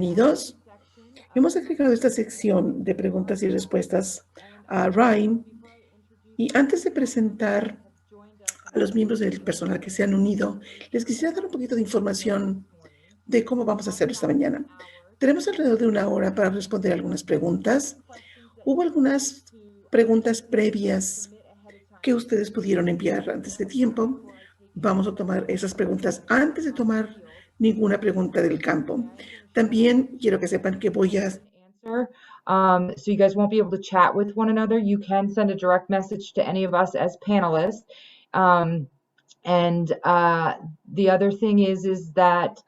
Bienvenidos. Hemos agregado esta sección de preguntas y respuestas a Rhyme. Y antes de presentar a los miembros del personal que se han unido, les quisiera dar un poquito de información de cómo vamos a hacerlo esta mañana. Tenemos alrededor de una hora para responder algunas preguntas. Hubo algunas preguntas previas que ustedes pudieron enviar antes de tiempo. Vamos a tomar esas preguntas antes de tomar ninguna pregunta del campo. También quiero que sepan que voy a so you guys won't be able to chat with one another. You can send a direct message to any of us as panelists. The other thing is that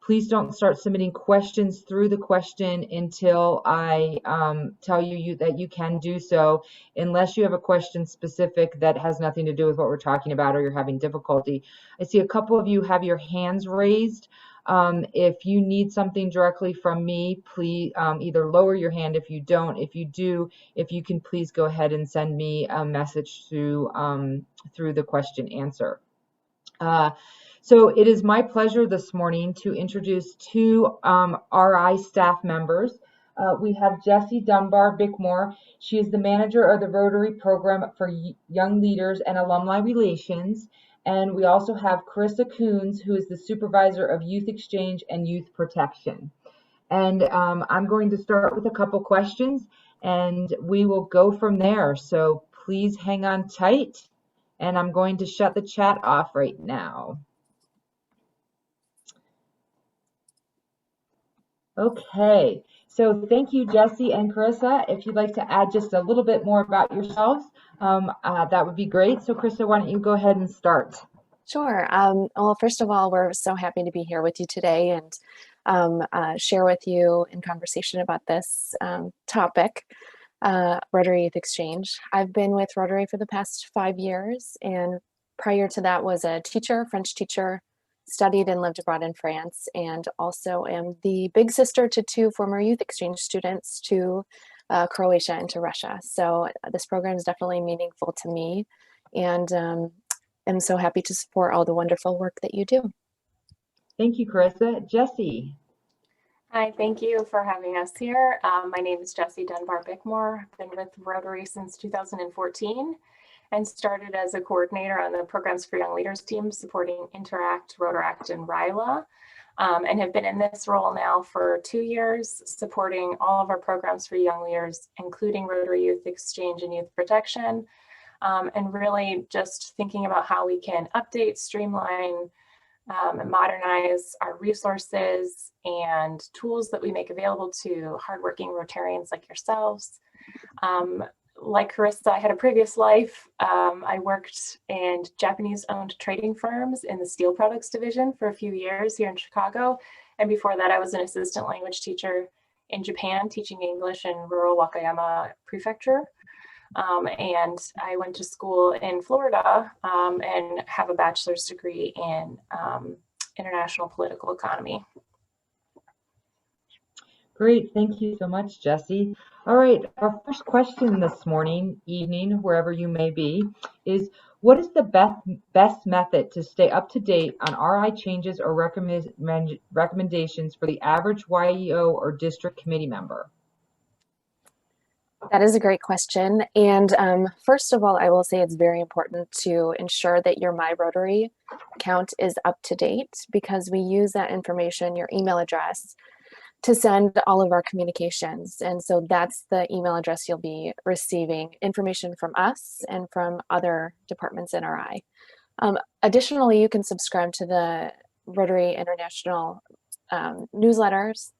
please don't start submitting questions through the question until I tell you that you can do so, unless you have a question specific that has nothing to do with what we're talking about or you're having difficulty. I see a couple of you have your hands raised. If you need something directly from me, please either lower your hand if you don't. If you do, if you can please go ahead and send me a message through the question answer. So it is my pleasure this morning to introduce two RI staff members. We have Jessie Dunbar Bickmore. She is the manager of the Rotary Program for Young Leaders and Alumni Relations. And we also have Carissa Coons, who is the supervisor of Youth Exchange and Youth Protection. And I'm going to start with a couple questions and we will go from there. So please hang on tight. And I'm going to shut the chat off right now. Okay, so thank you, Jessie and Carissa. If you'd like to add just a little bit more about yourselves, that would be great. So Carissa, why don't you go ahead and start? Sure. Well, first of all, we're so happy to be here with you today and share with you in conversation about this topic, Rotary Youth Exchange. I've been with Rotary for the past 5 years, and prior to that was a teacher, French teacher, studied and lived abroad in France, and also am the big sister to two former youth exchange students to Croatia and to Russia. So this program is definitely meaningful to me, and I'm so happy to support all the wonderful work that you do. Thank you, Carissa. Jessie. Hi, thank you for having us here. My name is Jessie Dunbar Bickmore. I've been with Rotary since 2014 and started as a coordinator on the Programs for Young Leaders team supporting Interact, Rotaract, and RILA, and have been in this role now for 2 years, supporting all of our programs for young leaders, including Rotary Youth Exchange and Youth Protection, and really just thinking about how we can update, streamline, and modernize our resources and tools that we make available to hardworking Rotarians like yourselves. Like Carissa, I had a previous life. I worked in Japanese-owned trading firms in the steel products division for a few years here in Chicago. And before that, I was an assistant language teacher in Japan, teaching English in rural Wakayama Prefecture. And I went to school in Florida and have a bachelor's degree in international political economy. Great, thank you so much, Jessie. All right, our first question this evening, wherever you may be, is what is the best method to stay up to date on RI changes or recommendations for the average YEO or district committee member? That is a great question. And first of all, I will say it's very important to ensure that your My Rotary account is up to date, because we use that information, your email address, to send all of our communications. And so that's the email address you'll be receiving information from us and from other departments in RI. Additionally, you can subscribe to the Rotary International newsletters,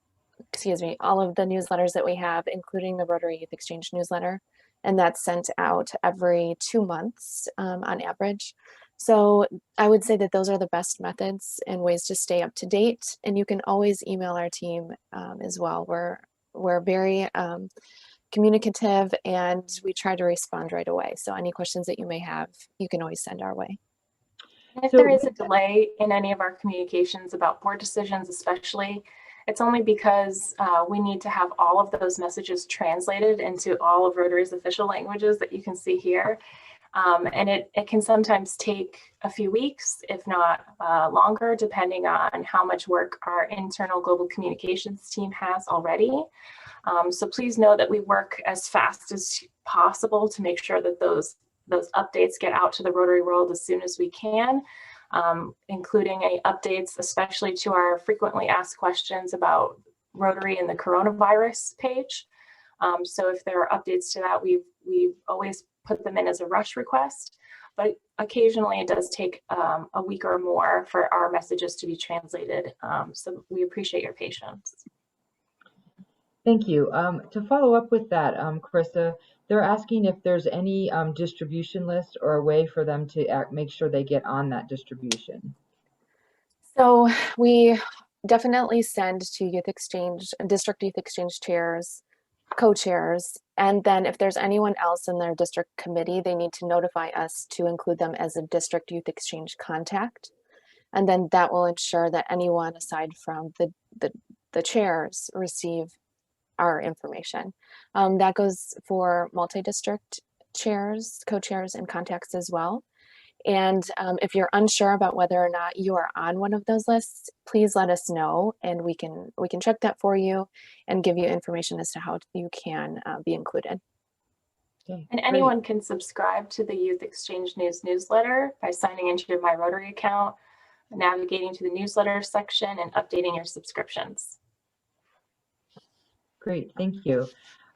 all of the newsletters that we have, including the Rotary Youth Exchange newsletter, and that's sent out every 2 months on average. So I would say that those are the best methods and ways to stay up to date. And you can always email our team as well. We're very communicative and we try to respond right away. So any questions that you may have, you can always send our way. If there is a delay in any of our communications about board decisions, especially, it's only because we need to have all of those messages translated into all of Rotary's official languages that you can see here. And it can sometimes take a few weeks, if not longer, depending on how much work our internal global communications team has already. So please know that we work as fast as possible to make sure that those updates get out to the Rotary world as soon as we can, including any updates, especially to our frequently asked questions about Rotary and the coronavirus page. So if there are updates to that, we've always put them in as a rush request, but occasionally it does take a week or more for our messages to be translated. So we appreciate your patience. Thank you. To follow up with that, Carissa, they're asking if there's any distribution list or a way for them to make sure they get on that distribution. So we definitely send to Youth Exchange, District Youth Exchange chairs, co-chairs, and then if there's anyone else in their district committee, they need to notify us to include them as a District Youth Exchange contact. And then that will ensure that anyone aside from the chairs receive our information. That goes for multi-district chairs, co-chairs, and contacts as well. And if you're unsure about whether or not you are on one of those lists, please let us know, and we can check that for you and give you information as to how you can be included. Okay, and anyone can subscribe to the Youth Exchange News newsletter by signing into your My Rotary account, navigating to the newsletter section, and updating your subscriptions. Great, thank you.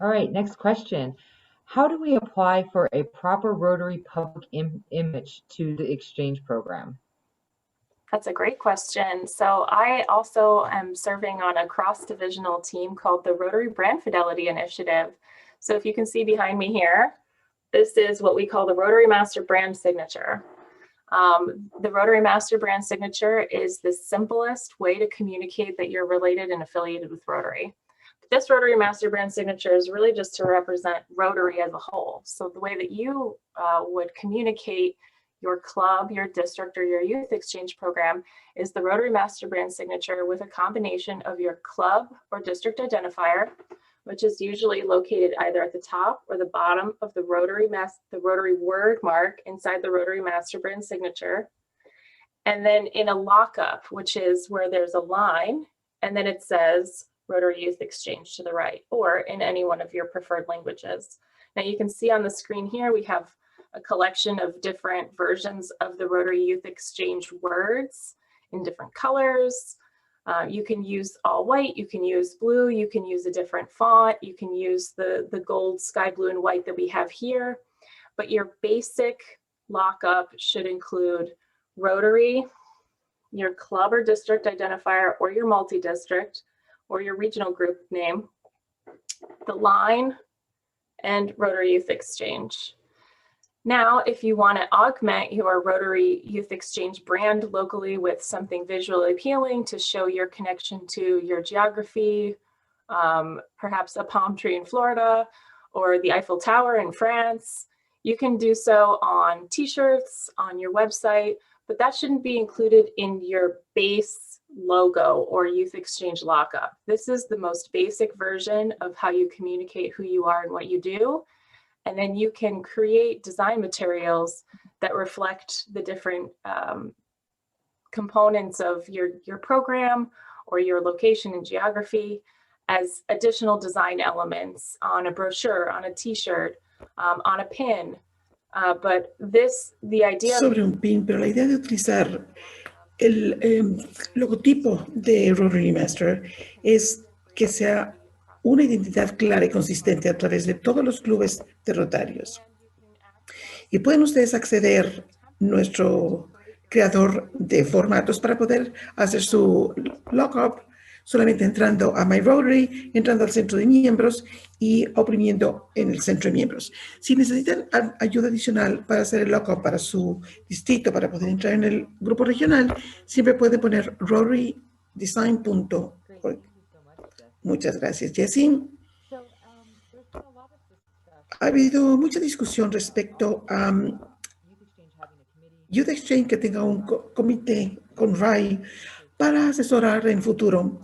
All right, next question. How do we apply for a proper Rotary public image to the exchange program? That's a great question. So I also am serving on a cross-divisional team called the Rotary Brand Fidelity Initiative. So if you can see behind me here, this is what we call the Rotary Master Brand Signature. The Rotary Master Brand Signature is the simplest way to communicate that you're related and affiliated with Rotary. This Rotary Master Brand Signature is really just to represent Rotary as a whole. So the way that you would communicate your club, your district, or your youth exchange program is the Rotary Master Brand Signature with a combination of your club or district identifier, which is usually located either at the top or the bottom of the Rotary word mark inside the Rotary Master Brand Signature. And then in a lockup, which is where there's a line, and then it says Rotary Youth Exchange to the right, or in any one of your preferred languages. Now you can see on the screen here, we have a collection of different versions of the Rotary Youth Exchange words in different colors. You can use all white, you can use blue, you can use a different font, you can use the gold, sky blue, and white that we have here. But your basic lockup should include Rotary, your club or district identifier, or your multi-district, or your regional group name, the line, and Rotary Youth Exchange. Now, if you want to augment your Rotary Youth Exchange brand locally with something visually appealing to show your connection to your geography, perhaps a palm tree in Florida or the Eiffel Tower in France, you can do so on t-shirts, on your website, but that shouldn't be included in your base logo or Youth Exchange lockup. This is the most basic version of how you communicate who you are and what you do. And then you can create design materials that reflect the different components of your program or your location and geography as additional design elements on a brochure, on a t-shirt, on a pin. But the idea sobre un pin, pero la idea de utilizar el logotipo de Rotary Master es que sea una identidad clara y consistente a través de todos los clubes de Rotarios. Y pueden ustedes acceder a nuestro creador de formatos para poder hacer su lockup solamente entrando a My Rotary, entrando al centro de miembros y oprimiendo en el centro de miembros. Si necesitan ayuda adicional para hacer el lockup para su distrito, para poder entrar en el grupo regional, siempre pueden poner rotarydesign.org. Muchas gracias, Jessie. Ha habido mucha discusión respecto a Youth Exchange que tenga un comité con RAI para asesorar en futuro.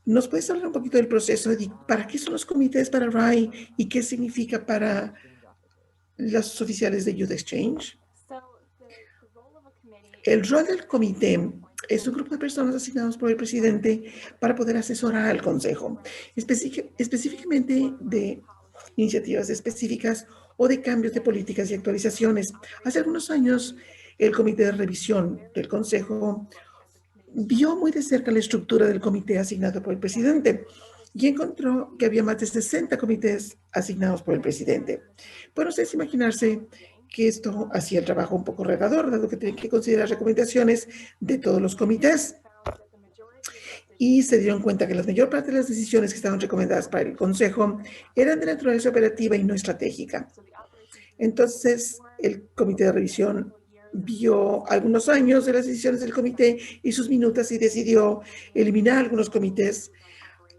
¿Nos puedes hablar un poquito del proceso de para qué son los comités para RAI y qué significa para los oficiales de Youth Exchange. El rol del comité es un grupo de personas asignados por el presidente para poder asesorar al consejo, específicamente de iniciativas específicas o de cambios de políticas y actualizaciones. Hace algunos años, el comité de revisión del consejo vio muy de cerca la estructura del comité asignado por el presidente y encontró que había más de 60 comités asignados por el presidente. Bueno, ustedes imaginarse que esto hacía el trabajo un poco retador, dado que tienen que considerar recomendaciones de todos los comités. Y se dieron cuenta que la mayor parte de las decisiones que estaban recomendadas para el consejo eran de naturaleza operativa y no estratégica. Entonces, el comité de revisión vio algunos años de las decisiones del comité y sus minutas y decidió eliminar algunos comités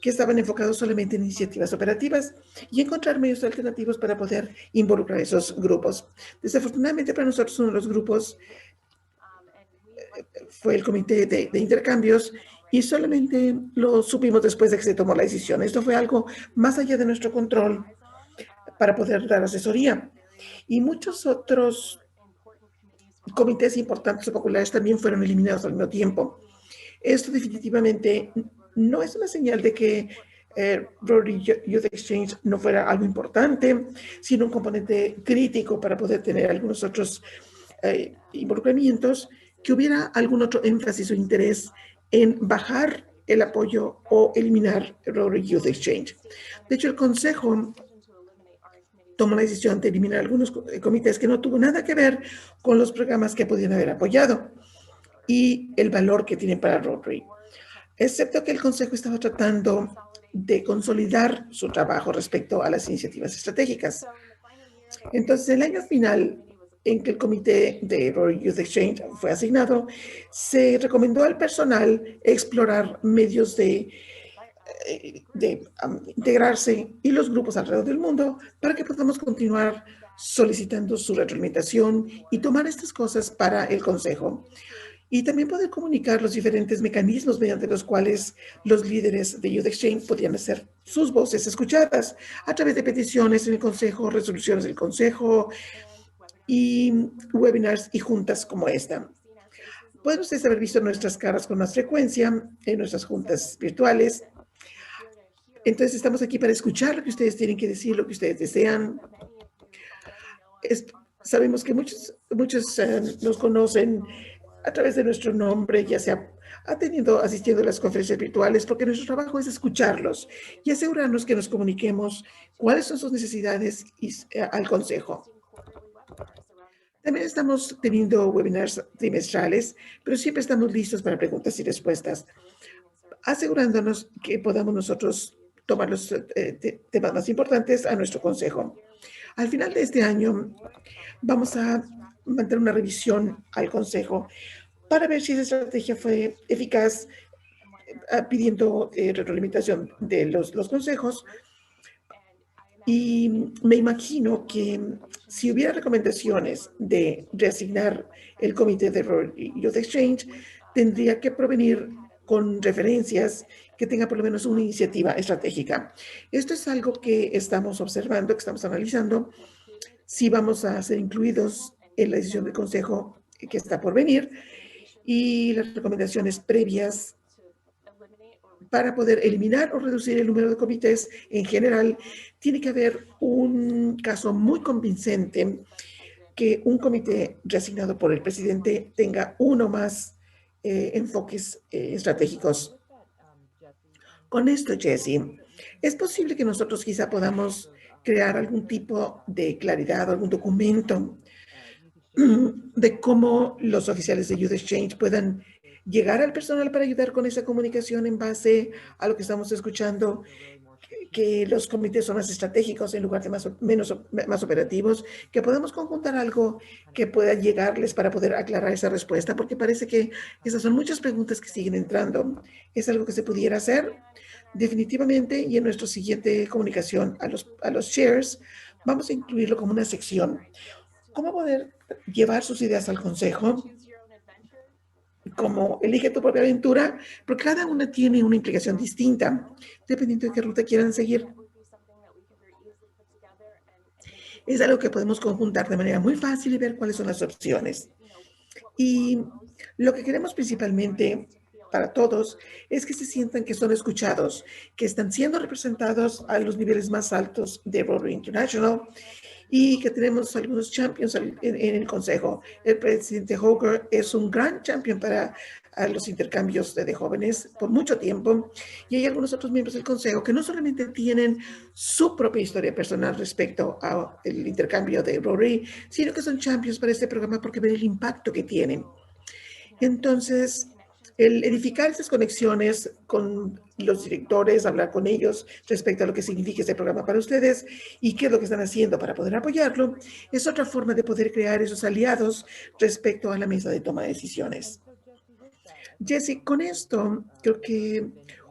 que estaban enfocados solamente en iniciativas operativas y encontrar medios alternativos para poder involucrar a esos grupos. Desafortunadamente para nosotros uno de los grupos fue el comité de intercambios y solamente lo supimos después de que se tomó la decisión. Esto fue algo más allá de nuestro control para poder dar asesoría. Y muchos otros comités importantes o populares también fueron eliminados al mismo tiempo. Esto definitivamente no es una señal de que Rotary Youth Exchange no fuera algo importante, sino un componente crítico para poder tener algunos otros involucramientos, que hubiera algún otro énfasis o interés en bajar el apoyo o eliminar Rotary Youth Exchange. De hecho, el Consejo tomó la decisión de eliminar algunos comités que no tuvo nada que ver con los programas que podían haber apoyado y el valor que tienen para Rotary, excepto que el Consejo estaba tratando de consolidar su trabajo respecto a las iniciativas estratégicas. Entonces, el año final en que el comité de Rotary Youth Exchange fue asignado, se recomendó al personal explorar medios de integrarse y los grupos alrededor del mundo para que podamos continuar solicitando su retroalimentación y tomar estas cosas para el Consejo. Y también poder comunicar los diferentes mecanismos mediante los cuales los líderes de Youth Exchange podían hacer sus voces escuchadas a través de peticiones en el Consejo, resoluciones del Consejo y webinars y juntas como esta. Pueden ustedes haber visto nuestras caras con más frecuencia en nuestras juntas virtuales. Entonces, estamos aquí para escuchar lo que ustedes tienen que decir, lo que ustedes desean. Sabemos que muchos nos conocen a través de nuestro nombre, ya sea asistiendo a las conferencias virtuales, porque nuestro trabajo es escucharlos y asegurarnos que nos comuniquemos cuáles son sus necesidades al Consejo. También estamos teniendo webinars trimestrales, pero siempre estamos listos para preguntas y respuestas, asegurándonos que podamos nosotros tomar los temas más importantes a nuestro consejo. Al final de este año, vamos a mantener una revisión al consejo para ver si esa estrategia fue eficaz, pidiendo retroalimentación de los consejos. Y me imagino que si hubiera recomendaciones de reasignar el comité de Youth Exchange, tendría que provenir con referencias que tenga por lo menos una iniciativa estratégica. Esto es algo que estamos observando, que estamos analizando, si vamos a ser incluidos en la decisión del Consejo que está por venir y las recomendaciones previas para poder eliminar o reducir el número de comités en general. Tiene que haber un caso muy convincente que un comité reasignado por el presidente tenga uno más enfoques estratégicos. Con esto, Jesse, es posible que nosotros quizá podamos crear algún tipo de claridad, algún documento de cómo los oficiales de Youth Exchange puedan llegar al personal para ayudar con esa comunicación en base a lo que estamos escuchando, que los comités son más estratégicos en lugar de más operativos, que podamos conjuntar algo que pueda llegarles para poder aclarar esa respuesta, porque parece que esas son muchas preguntas que siguen entrando. Es algo que se pudiera hacer definitivamente, y en nuestra siguiente comunicación a los chairs vamos a incluirlo como una sección. ¿Cómo poder llevar sus ideas al consejo? Como elige tu propia aventura, pero cada una tiene una implicación distinta, dependiendo de qué ruta quieran seguir. Es algo que podemos conjuntar de manera muy fácil y ver cuáles son las opciones. Y lo que queremos principalmente para todos es que se sientan que son escuchados, que están siendo representados a los niveles más altos de Rotary International y que tenemos algunos champions en el consejo. El presidente Hoger es un gran champion para los intercambios de jóvenes por mucho tiempo, y hay algunos otros miembros del consejo que no solamente tienen su propia historia personal respecto al intercambio de Rotary, sino que son champions para este programa porque ven el impacto que tienen. Entonces, el edificar esas conexiones con los directores, hablar con ellos respecto a lo que significa este programa para ustedes y qué es lo que están haciendo para poder apoyarlo, es otra forma de poder crear esos aliados respecto a la mesa de toma de decisiones. Jesse, con esto, creo que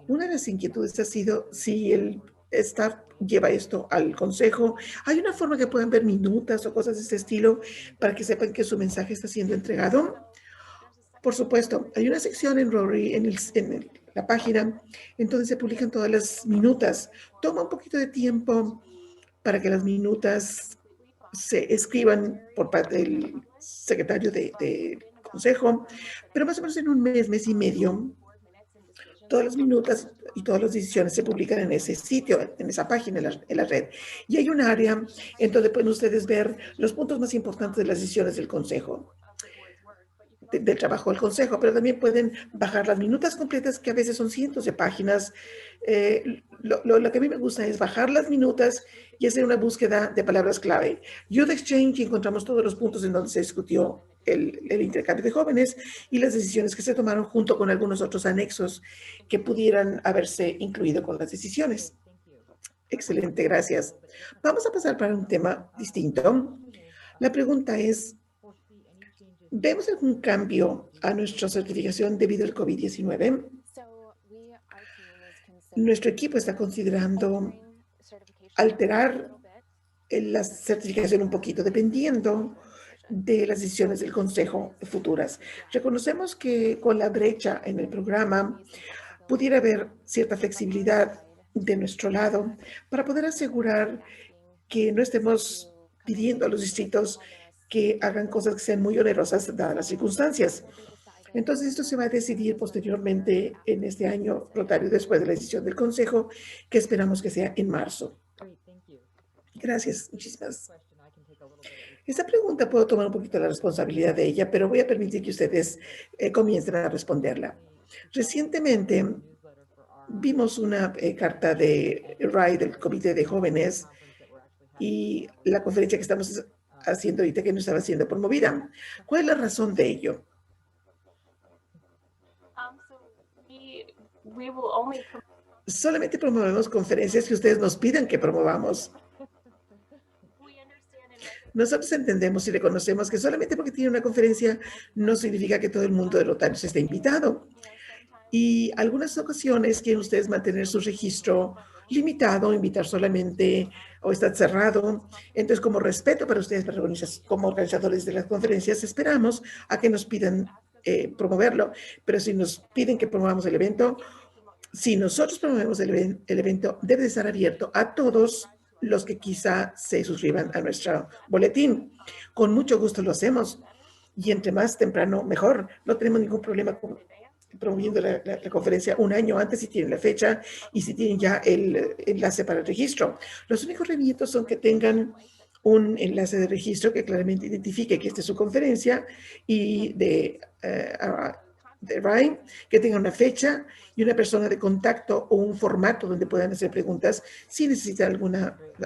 una de las inquietudes ha sido si el staff lleva esto al consejo. ¿Hay una forma que puedan ver minutas o cosas de este estilo para que sepan que su mensaje está siendo entregado? Por supuesto, hay una sección en Rotary, la página, en donde se publican todas las minutas. Toma un poquito de tiempo para que las minutas se escriban por parte del secretario de consejo, pero más o menos en un mes y medio, todas las minutas y todas las decisiones se publican en ese sitio, en esa página, en la red. Y hay un área en donde pueden ustedes ver los puntos más importantes de las decisiones del consejo. Del trabajo del consejo, pero también pueden bajar las minutas completas, que a veces son cientos de páginas. Lo que a mí me gusta es bajar las minutas y hacer una búsqueda de palabras clave. Youth Exchange, y encontramos todos los puntos en donde se discutió el intercambio de jóvenes y las decisiones que se tomaron junto con algunos otros anexos que pudieran haberse incluido con las decisiones. Excelente, gracias. Vamos a pasar para un tema distinto. La pregunta es, ¿vemos algún cambio a nuestra certificación debido al COVID-19? Nuestro equipo está considerando alterar la certificación un poquito, dependiendo de las decisiones del Consejo futuras. Reconocemos que con la brecha en el programa pudiera haber cierta flexibilidad de nuestro lado para poder asegurar que no estemos pidiendo a los distritos que hagan cosas que sean muy onerosas dadas las circunstancias. Entonces, esto se va a decidir posteriormente en este año rotario después de la decisión del Consejo, que esperamos que sea en marzo. Gracias, muchísimas. Esta pregunta puedo tomar un poquito la responsabilidad de ella, pero voy a permitir que ustedes comiencen a responderla. Recientemente vimos una carta de RAI, del Comité de Jóvenes, y la conferencia que estamos haciendo ahorita que no estaba siendo promovida. ¿Cuál es la razón de ello? Solamente promovemos conferencias que ustedes nos pidan que promovamos. Nosotros entendemos y reconocemos que solamente porque tiene una conferencia no significa que todo el mundo de Rotarios esté invitado. Y algunas ocasiones quieren ustedes mantener su registro limitado, invitar solamente o estar cerrado. Entonces, como respeto para ustedes, como organizadores de las conferencias, esperamos a que nos pidan promoverlo. Pero si nos piden que promovamos el evento, si nosotros promovemos el evento, debe de estar abierto a todos los que quizá se suscriban a nuestro boletín. Con mucho gusto lo hacemos. Y entre más temprano, mejor. No tenemos ningún problema con promoviendo la conferencia un año antes si tienen la fecha y si tienen ya el enlace para el registro. Los únicos requisitos son que tengan un enlace de registro que claramente identifique que esta es su conferencia y de RAI, que tenga una fecha y una persona de contacto o un formato donde puedan hacer preguntas si necesitan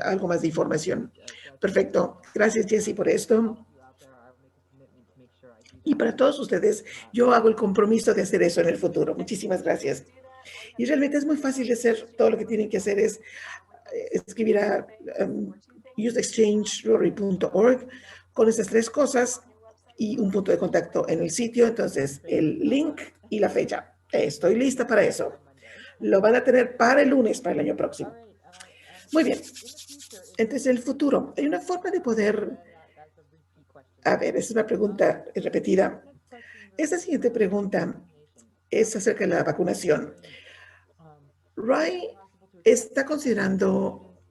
algo más de información. Perfecto. Gracias, Jesse, por esto. Y para todos ustedes, yo hago el compromiso de hacer eso en el futuro. Muchísimas gracias. Y realmente es muy fácil de hacer. Todo lo que tienen que hacer es escribir a youthexchange.rotary.org con esas tres cosas y un punto de contacto en el sitio. Entonces, el link y la fecha. Estoy lista para eso. Lo van a tener para el lunes, para el año próximo. Muy bien. Entonces, el futuro. Hay una forma de poder... A ver, es una pregunta repetida. Esta siguiente pregunta es acerca de la vacunación. RAI está considerando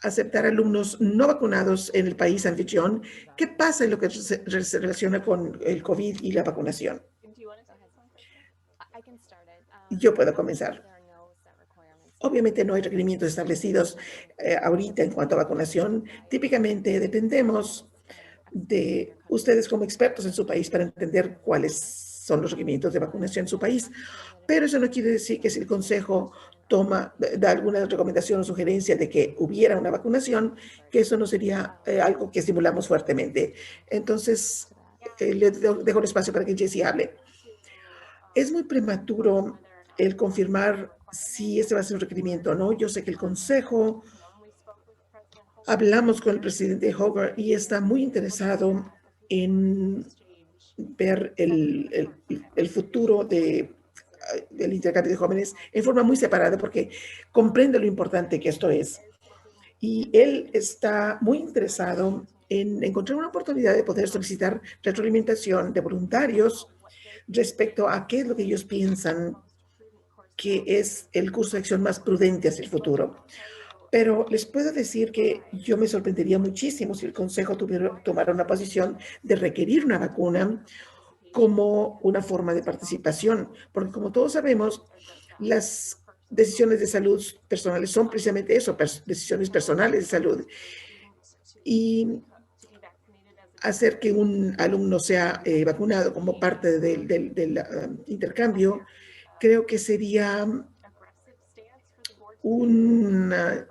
aceptar alumnos no vacunados en el país anfitrión. ¿Qué pasa en lo que se relaciona con el COVID y la vacunación? Yo puedo comenzar. Obviamente no hay requerimientos establecidos ahorita en cuanto a vacunación. Típicamente dependemos de ustedes como expertos en su país para entender cuáles son los requerimientos de vacunación en su país. Pero eso no quiere decir que si el Consejo da alguna recomendación o sugerencia de que hubiera una vacunación, que eso no sería algo que estimulamos fuertemente. Entonces, le dejo el espacio para que Jessie hable. Es muy prematuro el confirmar si este va a ser un requerimiento o no. Yo sé que el Consejo, hablamos con el presidente Hogan y está muy interesado en ver el futuro del intercambio de jóvenes en forma muy separada porque comprende lo importante que esto es. Y él está muy interesado en encontrar una oportunidad de poder solicitar retroalimentación de voluntarios respecto a qué es lo que ellos piensan que es el curso de acción más prudente hacia el futuro. Pero les puedo decir que yo me sorprendería muchísimo si el Consejo tomara una posición de requerir una vacuna como una forma de participación, porque como todos sabemos, las decisiones de salud personales son precisamente eso, decisiones personales de salud. Y hacer que un alumno sea vacunado como parte del intercambio, creo que sería una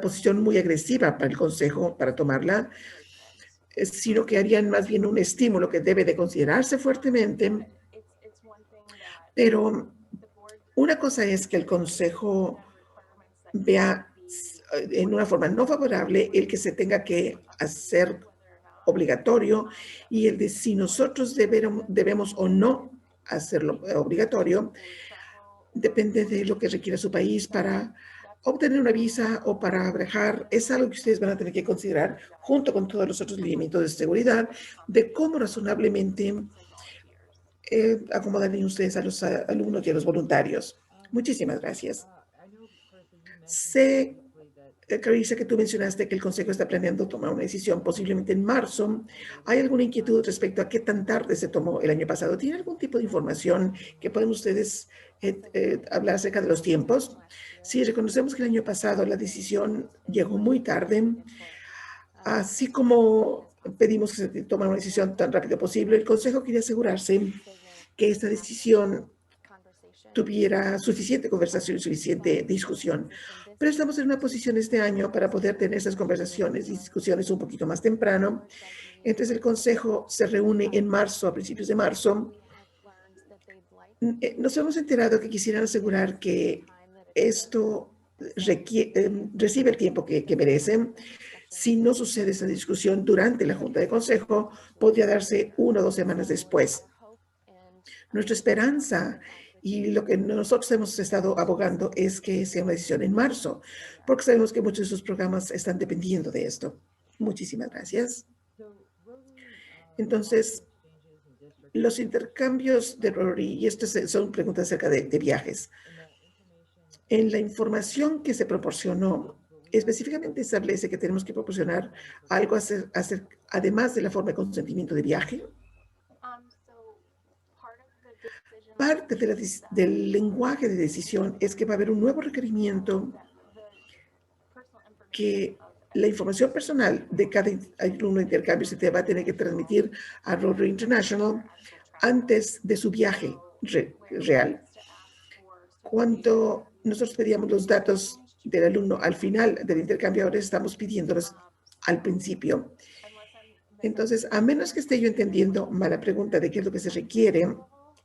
posición muy agresiva para el Consejo para tomarla, sino que harían más bien un estímulo que debe de considerarse fuertemente. Pero una cosa es que el Consejo vea en una forma no favorable el que se tenga que hacer obligatorio y el de si nosotros debemos o no hacerlo obligatorio, depende de lo que requiera su país para obtener una visa o para viajar. Es algo que ustedes van a tener que considerar junto con todos los otros lineamientos de seguridad de cómo razonablemente acomodarían ustedes a los alumnos y a los voluntarios. Muchísimas gracias. Sé, Carissa, que tú mencionaste que el Consejo está planeando tomar una decisión posiblemente en marzo. ¿Hay alguna inquietud respecto a qué tan tarde se tomó el año pasado? ¿Tiene algún tipo de información que pueden ustedes hablar acerca de los tiempos? Sí, reconocemos que el año pasado la decisión llegó muy tarde. Así como pedimos que se tome una decisión tan rápido posible, el Consejo quería asegurarse que esta decisión tuviera suficiente conversación y suficiente discusión. Pero estamos en una posición este año para poder tener esas conversaciones y discusiones un poquito más temprano. Entonces, el Consejo se reúne en marzo, a principios de marzo. Nos hemos enterado que quisieran asegurar que esto recibe el tiempo que merece. Si no sucede esa discusión durante la Junta de Consejo, podría darse 1 o 2 semanas después. Nuestra esperanza y lo que nosotros hemos estado abogando es que sea una decisión en marzo, porque sabemos que muchos de sus programas están dependiendo de esto. Muchísimas gracias. Entonces, los intercambios de Rotary, y estas son preguntas acerca de viajes. En la información que se proporcionó, específicamente establece que tenemos que proporcionar algo además de la forma de consentimiento de viaje. Parte del lenguaje de decisión es que va a haber un nuevo requerimiento que la información personal de cada alumno de intercambio se te va a tener que transmitir a Rotary International antes de su viaje real. Cuando nosotros pedíamos los datos del alumno al final del intercambio, ahora estamos pidiéndolos al principio. Entonces, a menos que esté yo entendiendo mal la pregunta de qué es lo que se requiere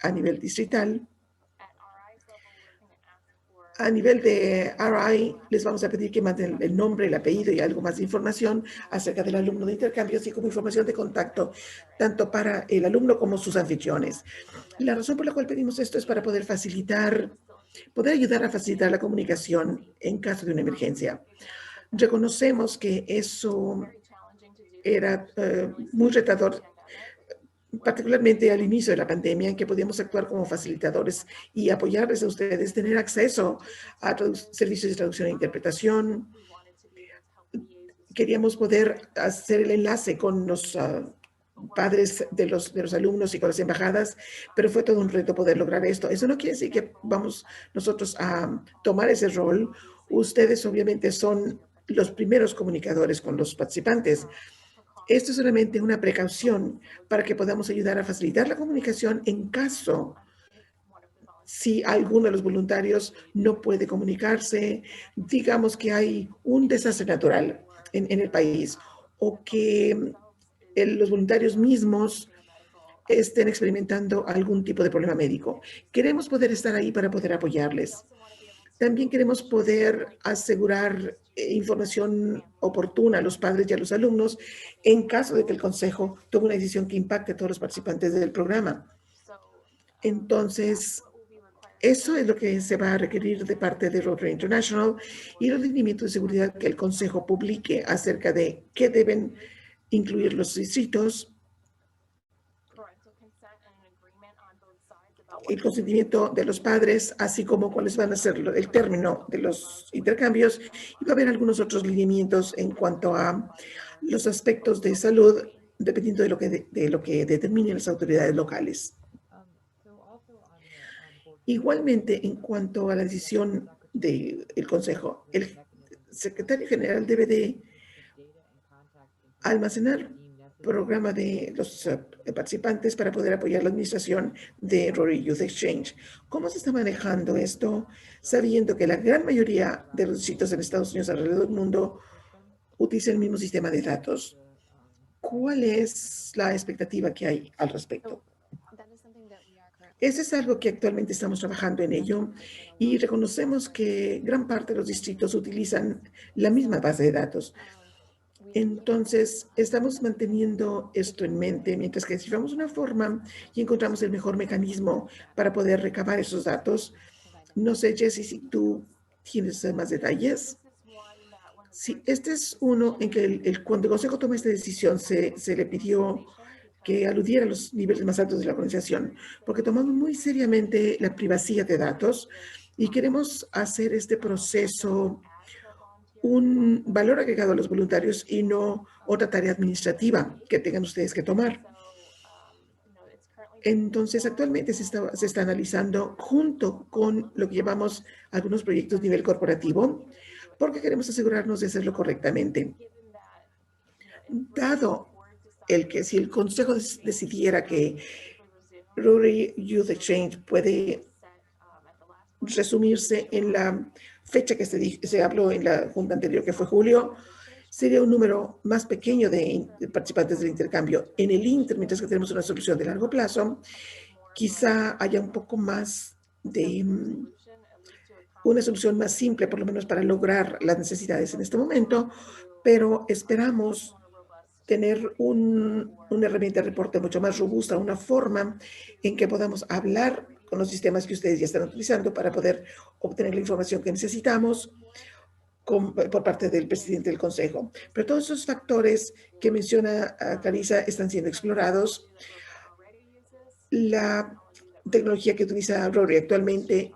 a nivel distrital, a nivel de RI, les vamos a pedir que manden el nombre, el apellido y algo más de información acerca del alumno de intercambio, así como información de contacto, tanto para el alumno como sus anfitriones. Y la razón por la cual pedimos esto es para poder ayudar a facilitar la comunicación en caso de una emergencia. Reconocemos que eso era muy retador, particularmente al inicio de la pandemia, en que podíamos actuar como facilitadores y apoyarles a ustedes, tener acceso a servicios de traducción e interpretación. queríamos poder hacer el enlace con los padres de los alumnos y con las embajadas, pero fue todo un reto poder lograr esto. Eso no quiere decir que vamos nosotros a tomar ese rol. Ustedes obviamente son los primeros comunicadores con los participantes. Esto es solamente una precaución para que podamos ayudar a facilitar la comunicación en caso si alguno de los voluntarios no puede comunicarse, digamos que hay un desastre natural en el país o que los voluntarios mismos estén experimentando algún tipo de problema médico. Queremos poder estar ahí para poder apoyarles. También queremos poder asegurar información oportuna a los padres y a los alumnos en caso de que el consejo tome una decisión que impacte a todos los participantes del programa. Entonces, eso es lo que se va a requerir de parte de Rotary International y los lineamientos de seguridad que el consejo publique acerca de qué deben incluir los distritos, el consentimiento de los padres, así como cuáles van a ser el término de los intercambios, y va a haber algunos otros lineamientos en cuanto a los aspectos de salud, dependiendo de lo que determinen las autoridades locales. Igualmente, en cuanto a la decisión del Consejo, el secretario general debe de almacenar programa de los participantes para poder apoyar la administración de Rotary Youth Exchange. ¿Cómo se está manejando esto, sabiendo que la gran mayoría de los distritos en Estados Unidos alrededor del mundo utilizan el mismo sistema de datos? ¿Cuál es la expectativa que hay al respecto? Eso es algo que actualmente estamos trabajando en ello y reconocemos que gran parte de los distritos utilizan la misma base de datos. Entonces, estamos manteniendo esto en mente mientras que desciframos una forma y encontramos el mejor mecanismo para poder recabar esos datos. No sé, Jessie, si tú tienes más detalles. Sí, este es uno en que cuando el Consejo toma esta decisión se le pidió que aludiera a los niveles más altos de la organización, porque tomamos muy seriamente la privacidad de datos y queremos hacer este proceso un valor agregado a los voluntarios y no otra tarea administrativa que tengan ustedes que tomar. Entonces, actualmente se está analizando junto con lo que llamamos algunos proyectos a nivel corporativo, porque queremos asegurarnos de hacerlo correctamente. Dado el que si el Consejo decidiera que Rotary Youth Exchange puede resumirse en la fecha que se habló en la junta anterior, que fue julio, sería un número más pequeño de participantes del intercambio. En el Inter, mientras que tenemos una solución de largo plazo, quizá haya un poco más de una solución más simple, por lo menos para lograr las necesidades en este momento, pero esperamos tener una herramienta de reporte mucho más robusta, una forma en que podamos hablar con los sistemas que ustedes ya están utilizando para poder obtener la información que necesitamos por parte del presidente del Consejo. Pero todos esos factores que menciona Carissa están siendo explorados. La tecnología que utiliza Rotary actualmente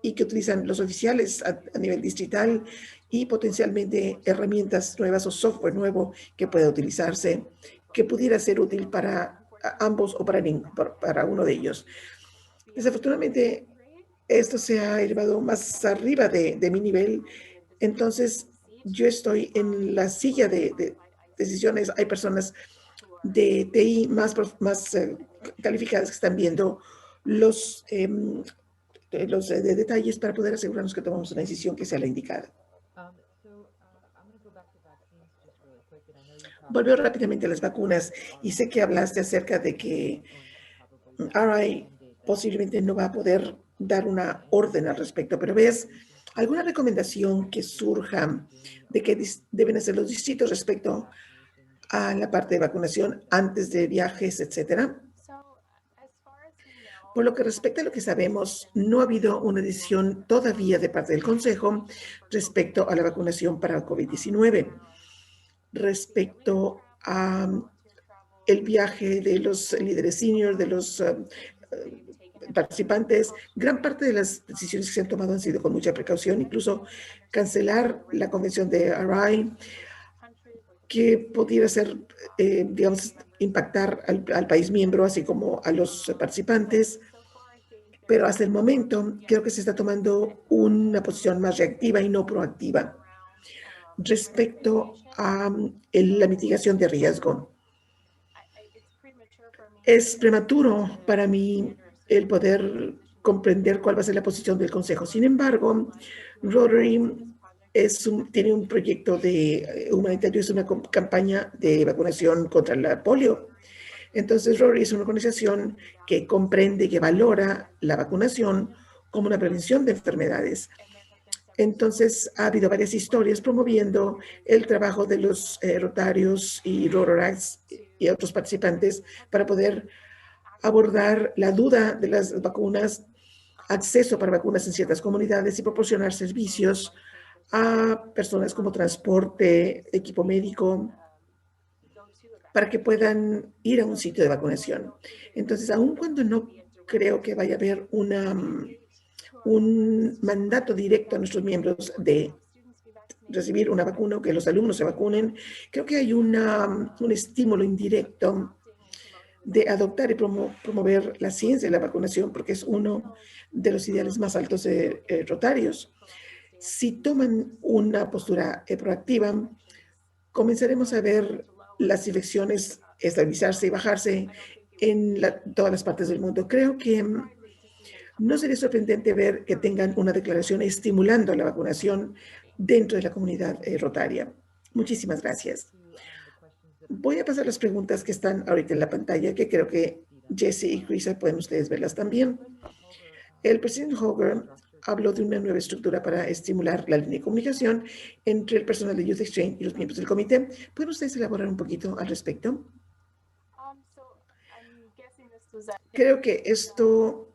y que utilizan los oficiales a nivel distrital y potencialmente herramientas nuevas o software nuevo que pueda utilizarse, que pudiera ser útil para ambos o para uno de ellos. Desafortunadamente, esto se ha elevado más arriba de mi nivel, entonces yo estoy en la silla de decisiones. Hay personas de TI más calificadas que están viendo los detalles para poder asegurarnos que tomamos una decisión que sea la indicada. Volvió rápidamente a las vacunas y sé que hablaste acerca de que RI posiblemente no va a poder dar una orden al respecto, pero ¿ves alguna recomendación que surja de qué deben hacer los distritos respecto a la parte de vacunación antes de viajes, etcétera? Por lo que respecta a lo que sabemos, no ha habido una decisión todavía de parte del Consejo respecto a la vacunación para COVID-19. Respecto a el viaje de los líderes senior, de los participantes, gran parte de las decisiones que se han tomado han sido con mucha precaución, incluso cancelar la convención de RI. que pudiera ser, digamos, impactar al país miembro, así como a los participantes. Pero hasta el momento creo que se está tomando una posición más reactiva y no proactiva respecto a la mitigación de riesgo. Es prematuro para mí el poder comprender cuál va a ser la posición del Consejo. Sin embargo, Rotary tiene un proyecto humanitario, es una campaña de vacunación contra la polio. Entonces, Rotary es una organización que comprende, que valora la vacunación como una prevención de enfermedades. Entonces, ha habido varias historias promoviendo el trabajo de los rotarios y Rotaracts y otros participantes para poder abordar la duda de las vacunas, acceso para vacunas en ciertas comunidades y proporcionar servicios a personas como transporte, equipo médico, para que puedan ir a un sitio de vacunación. Entonces, aun cuando no creo que vaya a haber un mandato directo a nuestros miembros de recibir una vacuna o que los alumnos se vacunen, creo que hay un estímulo indirecto de adoptar y promover la ciencia de la vacunación, porque es uno de los ideales más altos de Rotarios. Si toman una postura proactiva, comenzaremos a ver las infecciones estabilizarse y bajarse en todas las partes del mundo. Creo que no sería sorprendente ver que tengan una declaración estimulando la vacunación dentro de la comunidad rotaria. Muchísimas gracias. Voy a pasar las preguntas que están ahorita en la pantalla, que creo que Jesse y Crisa pueden ustedes verlas también. El presidente Hogan habló de una nueva estructura para estimular la línea de comunicación entre el personal de Youth Exchange y los miembros del comité. ¿Pueden ustedes elaborar un poquito al respecto? Creo que esto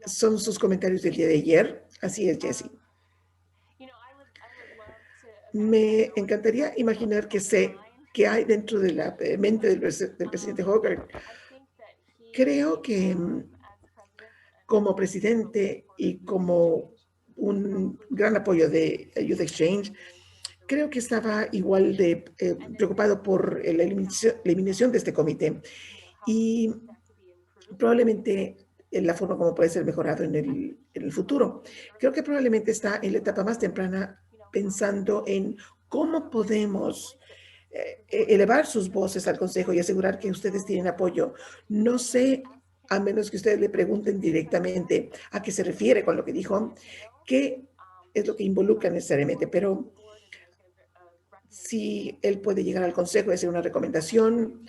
son sus comentarios del día de ayer. Así es, Jesse. Me encantaría imaginar que sé qué hay dentro de la mente del presidente Hogan. Creo que como presidente y como un gran apoyo de Youth Exchange, creo que estaba igual de preocupado por la eliminación de este comité y probablemente en la forma como puede ser mejorado en el futuro. Creo que probablemente está en la etapa más temprana pensando en cómo podemos elevar sus voces al Consejo y asegurar que ustedes tienen apoyo. No sé, a menos que ustedes le pregunten directamente a qué se refiere con lo que dijo, qué es lo que involucra necesariamente, pero si él puede llegar al Consejo y hacer una recomendación,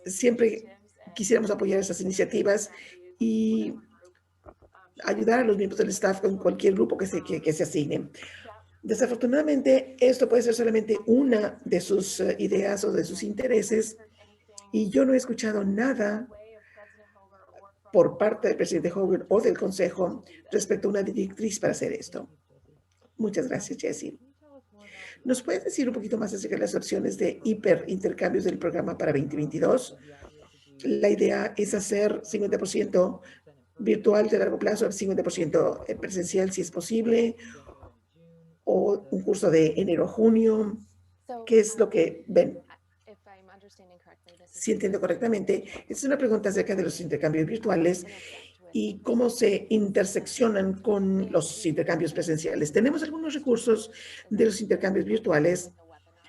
siempre quisiéramos apoyar esas iniciativas y ayudar a los miembros del staff con cualquier grupo que se asigne. Desafortunadamente, esto puede ser solamente una de sus ideas o de sus intereses y yo no he escuchado nada por parte del presidente Hogan o del Consejo respecto a una directriz para hacer esto. Muchas gracias, Jesse. ¿Nos puedes decir un poquito más acerca de las opciones de hiperintercambios del programa para 2022? La idea es hacer 50% virtual de largo plazo, 50% presencial si es posible, o un curso de enero a junio. ¿Qué es lo que ven? Si entiendo correctamente, es una pregunta acerca de los intercambios virtuales y cómo se interseccionan con los intercambios presenciales. Tenemos algunos recursos de los intercambios virtuales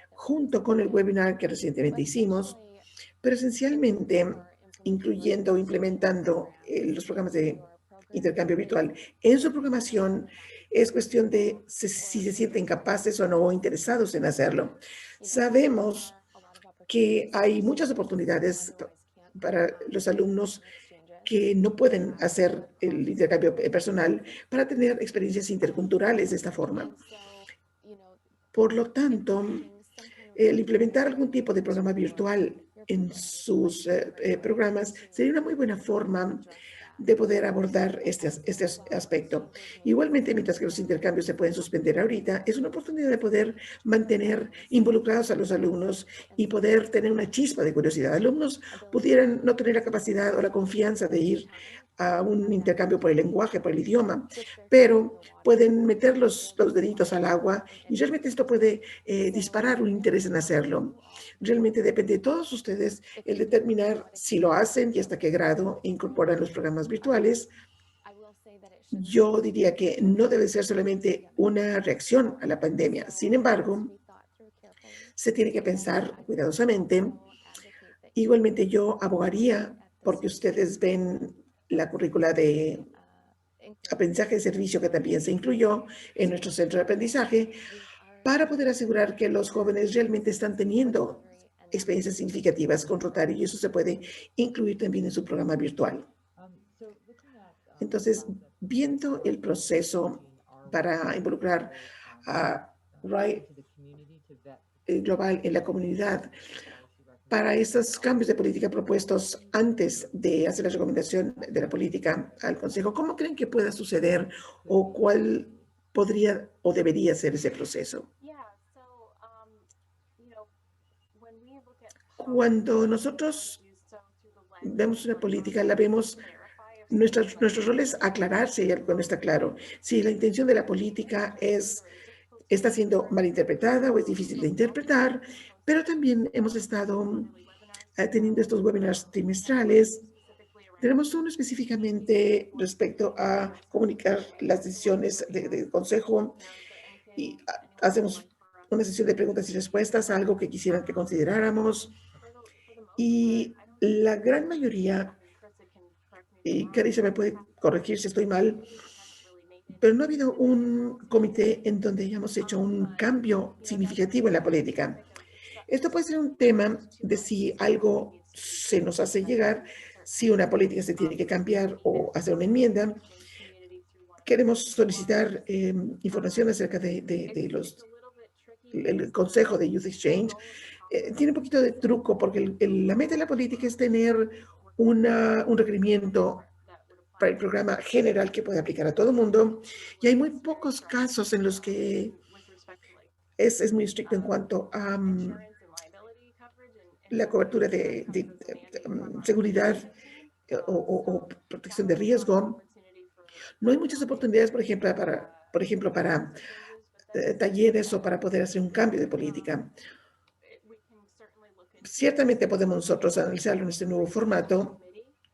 junto con el webinar que recientemente hicimos, pero esencialmente incluyendo o implementando los programas de intercambio virtual en su programación. Es cuestión de si se sienten capaces o no interesados en hacerlo. Sabemos que hay muchas oportunidades para los alumnos que no pueden hacer el intercambio personal para tener experiencias interculturales de esta forma. Por lo tanto, el implementar algún tipo de programa virtual en sus programas sería una muy buena forma de poder abordar este aspecto. Igualmente, mientras que los intercambios se pueden suspender ahorita, es una oportunidad de poder mantener involucrados a los alumnos y poder tener una chispa de curiosidad. Alumnos pudieran no tener la capacidad o la confianza de ir a un intercambio por el lenguaje, por el idioma, pero pueden meter los deditos al agua y realmente esto puede disparar un interés en hacerlo. Realmente depende de todos ustedes el determinar si lo hacen y hasta qué grado incorporan los programas virtuales. Yo diría que no debe ser solamente una reacción a la pandemia. Sin embargo, se tiene que pensar cuidadosamente. Igualmente, yo abogaría porque ustedes ven la currícula de aprendizaje de servicio que también se incluyó en nuestro centro de aprendizaje para poder asegurar que los jóvenes realmente están teniendo experiencias significativas con Rotary y eso se puede incluir también en su programa virtual. Entonces, viendo el proceso para involucrar a RAI global en la comunidad, para esos cambios de política propuestos antes de hacer la recomendación de la política al Consejo, ¿cómo creen que pueda suceder o cuál podría o debería ser ese proceso? Cuando nosotros vemos una política, la vemos, nuestro rol es aclararse y algo no está claro. Si la intención de la política está siendo malinterpretada o es difícil de interpretar, pero también hemos estado teniendo estos webinars trimestrales. Tenemos uno específicamente respecto a comunicar las decisiones del Consejo y hacemos una sesión de preguntas y respuestas, algo que quisieran que consideráramos. Y la gran mayoría, y Carissa me puede corregir si estoy mal, pero no ha habido un comité en donde hayamos hecho un cambio significativo en la política. Esto puede ser un tema de si algo se nos hace llegar, si una política se tiene que cambiar o hacer una enmienda. Queremos solicitar información acerca del Consejo de Youth Exchange. Tiene un poquito de truco porque la meta de la política es tener un requerimiento para el programa general que puede aplicar a todo el mundo y hay muy pocos casos en los que es muy estricto en cuanto a la cobertura de seguridad o protección de riesgo. No hay muchas oportunidades, por ejemplo, para talleres o para poder hacer un cambio de política. Ciertamente podemos nosotros analizarlo en este nuevo formato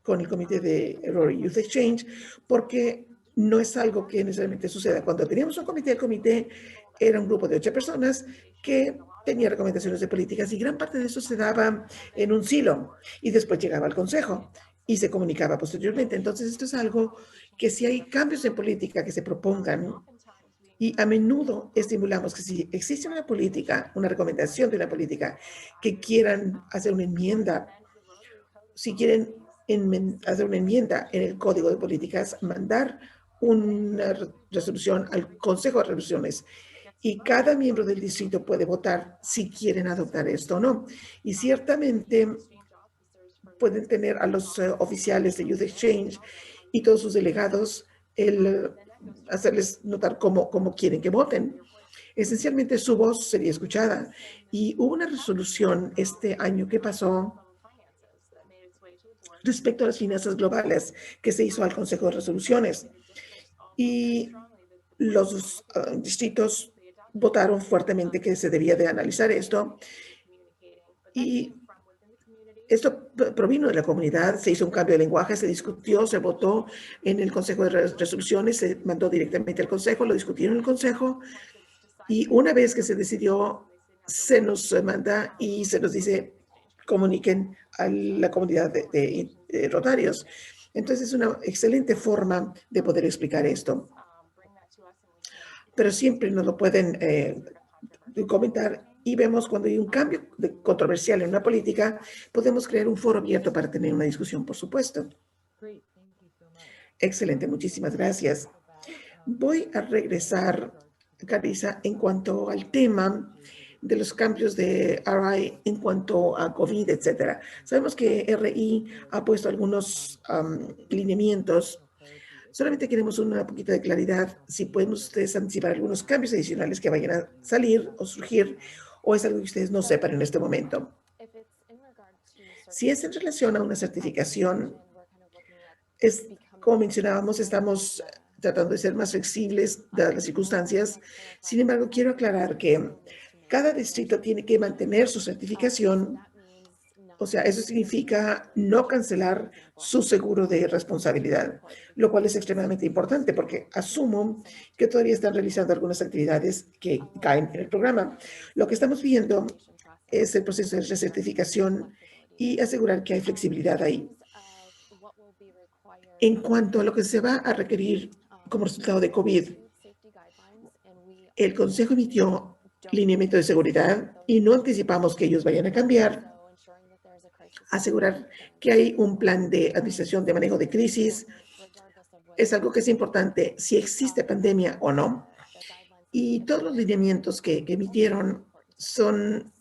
con el comité de Rotary Youth Exchange, porque no es algo que necesariamente suceda. Cuando teníamos un comité, el comité era un grupo de 8 personas que tenía recomendaciones de políticas y gran parte de eso se daba en un silo y después llegaba al Consejo y se comunicaba posteriormente. Entonces, esto es algo que si hay cambios en política que se propongan, y a menudo estimulamos que si existe una política, una recomendación de una política que quieran hacer una enmienda, si quieren hacer una enmienda en el Código de Políticas, mandar una resolución al Consejo de Resoluciones y cada miembro del distrito puede votar si quieren adoptar esto o no. Y ciertamente pueden tener a los oficiales de Youth Exchange y todos sus delegados hacerles notar cómo quieren que voten. Esencialmente su voz sería escuchada. Y hubo una resolución este año que pasó respecto a las finanzas globales que se hizo al Consejo de Resoluciones. Y los distritos votaron fuertemente que se debía de analizar esto. Y esto provino de la comunidad, se hizo un cambio de lenguaje, se discutió, se votó en el Consejo de Resoluciones, se mandó directamente al Consejo, lo discutieron en el Consejo y una vez que se decidió, se nos manda y se nos dice, comuniquen a la comunidad de Rotarios. Entonces es una excelente forma de poder explicar esto. Pero siempre nos lo pueden comentar y vemos cuando hay un cambio controversial en una política, podemos crear un foro abierto para tener una discusión, por supuesto. Excelente, muchísimas gracias. Voy a regresar, Carissa, en cuanto al tema de los cambios de RI en cuanto a COVID, etcétera. Sabemos que RI ha puesto algunos lineamientos. Solamente queremos una poquita de claridad si pueden ustedes anticipar algunos cambios adicionales que vayan a salir o surgir o es algo que ustedes no sepan en este momento. Si es en relación a una certificación, Como mencionábamos, estamos tratando de ser más flexibles dadas las circunstancias. Sin embargo, quiero aclarar que cada distrito tiene que mantener su certificación. O sea, eso significa no cancelar su seguro de responsabilidad, lo cual es extremadamente importante porque asumo que todavía están realizando algunas actividades que caen en el programa. Lo que estamos viendo es el proceso de recertificación y asegurar que hay flexibilidad ahí. En cuanto a lo que se va a requerir como resultado de COVID, el Consejo emitió lineamiento de seguridad y no anticipamos que ellos vayan a cambiar. Asegurar que hay un plan de administración de manejo de crisis es algo que es importante si existe pandemia o no. Y todos los lineamientos que emitieron son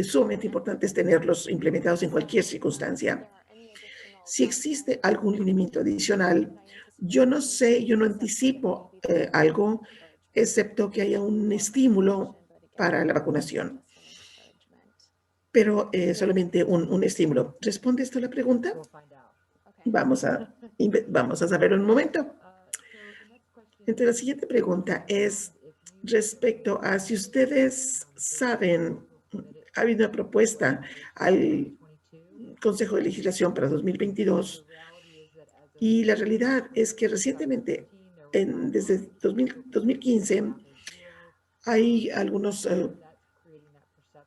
sumamente importantes tenerlos implementados en cualquier circunstancia. Si existe algún lineamiento adicional, yo no sé, yo no anticipo algo, excepto que haya un estímulo para la vacunación. Pero solamente un estímulo. ¿Responde esto a la pregunta? Vamos a saberlo en un momento. Entonces, la siguiente pregunta es respecto a si ustedes saben, ha habido una propuesta al Consejo de Legislación para 2022 y la realidad es que recientemente, desde 2015, hay algunos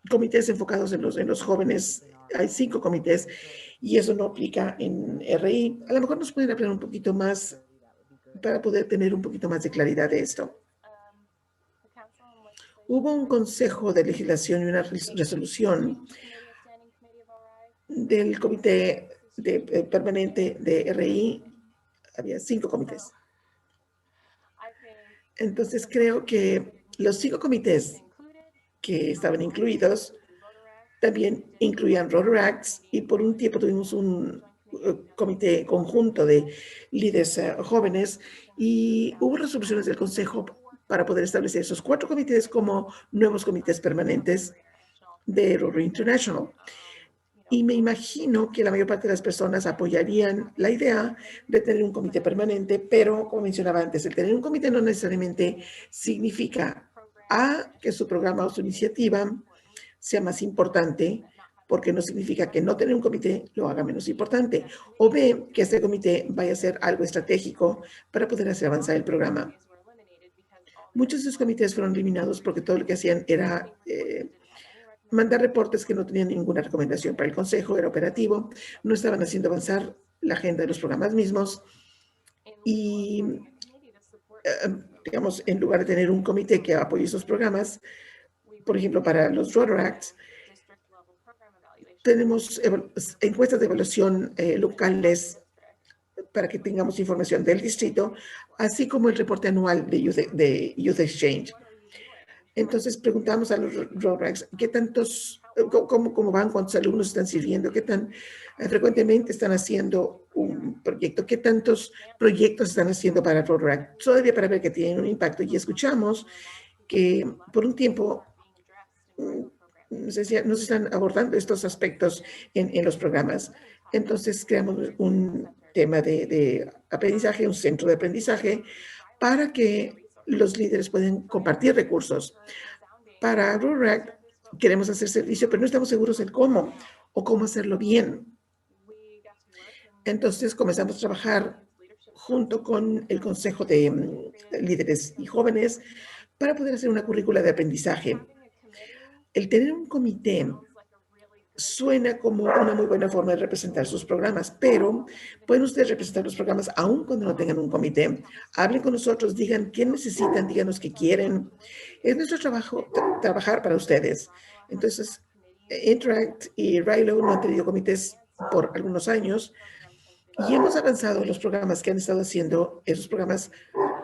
comités enfocados en los jóvenes. Hay 5 comités y eso no aplica en RI. A lo mejor nos pueden hablar un poquito más para poder tener un poquito más de claridad de esto. Hubo un consejo de legislación y una resolución del comité permanente de RI. Había 5 comités. Entonces creo que los 5 comités que estaban incluidos también incluían Rotaract y por un tiempo tuvimos un comité conjunto de líderes jóvenes y hubo resoluciones del Consejo para poder establecer esos 4 comités como nuevos comités permanentes de Rotary International. Y me imagino que la mayor parte de las personas apoyarían la idea de tener un comité permanente, pero como mencionaba antes, el tener un comité no necesariamente significa que su programa o su iniciativa sea más importante, porque no significa que no tener un comité lo haga menos importante, o B, que este comité vaya a ser algo estratégico para poder hacer avanzar el programa. Muchos de esos comités fueron eliminados porque todo lo que hacían era mandar reportes que no tenían ninguna recomendación para el Consejo, era operativo, no estaban haciendo avanzar la agenda de los programas mismos y, digamos, en lugar de tener un comité que apoye esos programas, por ejemplo, para los Rotaracts, tenemos encuestas de evaluación locales para que tengamos información del distrito, así como el reporte anual de Youth Exchange. Entonces preguntamos a los Rotaracts qué tantos, cómo van, cuántos alumnos están sirviendo, qué tan frecuentemente están haciendo un proyecto, qué tantos proyectos están haciendo para Rotaract, todavía para ver que tienen un impacto. Y escuchamos que por un tiempo no se están abordando estos aspectos en los programas. Entonces creamos un tema de aprendizaje, un centro de aprendizaje para que los líderes puedan compartir recursos. Para Rotaract queremos hacer servicio, pero no estamos seguros en cómo o cómo hacerlo bien. Entonces comenzamos a trabajar junto con el Consejo de Líderes y Jóvenes para poder hacer una currícula de aprendizaje. El tener un comité suena como una muy buena forma de representar sus programas, pero pueden ustedes representar los programas aún cuando no tengan un comité. Hablen con nosotros, digan qué necesitan, díganos qué quieren. Es nuestro trabajo trabajar para ustedes. Entonces, Interact y Rilo no han tenido comités por algunos años y hemos avanzado en los programas que han estado haciendo, esos programas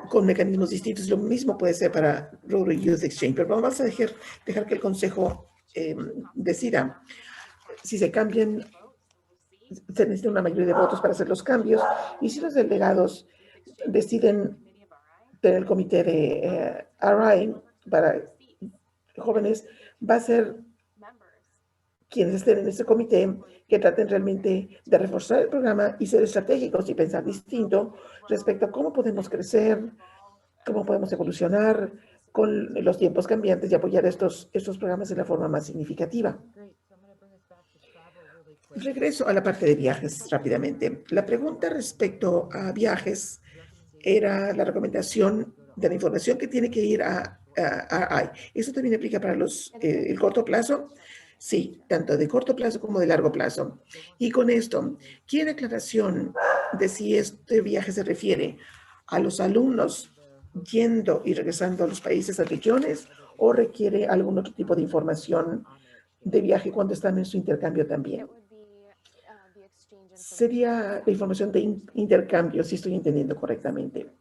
con mecanismos distintos. Lo mismo puede ser para Rotary Youth Exchange, pero vamos a dejar que el Consejo decida. Si se cambian, se necesita una mayoría de votos para hacer los cambios. Y si los delegados deciden tener el comité de RI para jóvenes, va a ser quienes estén en este comité que traten realmente de reforzar el programa y ser estratégicos y pensar distinto respecto a cómo podemos crecer, cómo podemos evolucionar con los tiempos cambiantes y apoyar estos programas de la forma más significativa. Regreso a la parte de viajes rápidamente. La pregunta respecto a viajes era la recomendación de la información que tiene que ir a RI. ¿Eso también aplica para el corto plazo? Sí, tanto de corto plazo como de largo plazo. Y con esto, ¿quiere aclaración de si este viaje se refiere a los alumnos yendo y regresando a los países anfitriones o requiere algún otro tipo de información de viaje cuando están en su intercambio también? Sería la información de intercambio, si estoy entendiendo correctamente.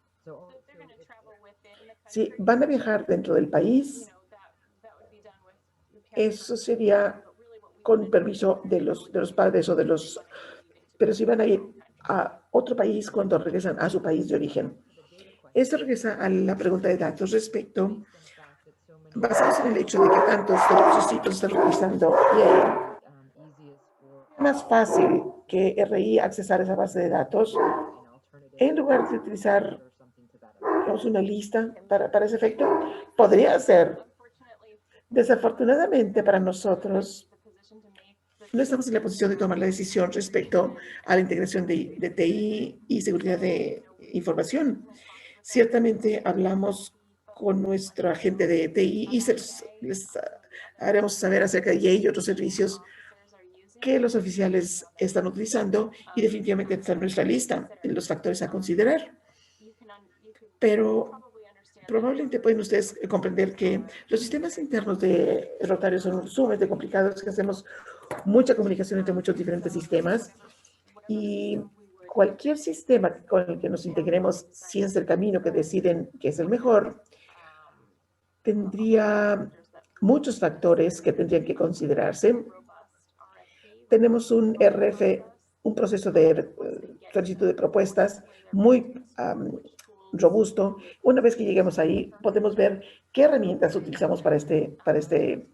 Si van a viajar dentro del país, eso sería con permiso de los padres o de los... Pero si van a ir a otro país cuando regresan a su país de origen. Esto regresa a la pregunta de datos respecto, basados en el hecho de que tantos de los distritos están utilizando Yale. Es más fácil que RI accesar esa base de datos en lugar de utilizar una lista para ese efecto. Podría ser. Desafortunadamente para nosotros, no estamos en la posición de tomar la decisión respecto a la integración de TI y seguridad de información. Ciertamente hablamos con nuestra gente de TI y les haremos saber acerca de Yale y otros servicios que los oficiales están utilizando y definitivamente está en nuestra lista en los factores a considerar. Pero probablemente pueden ustedes comprender que los sistemas internos de Rotario son sumamente complicados, que hacemos mucha comunicación entre muchos diferentes sistemas y cualquier sistema con el que nos integremos, si es el camino que deciden que es el mejor, tendría muchos factores que tendrían que considerarse. Tenemos un RF, un proceso de solicitud de propuestas muy robusto. Una vez que lleguemos ahí, podemos ver qué herramientas utilizamos para este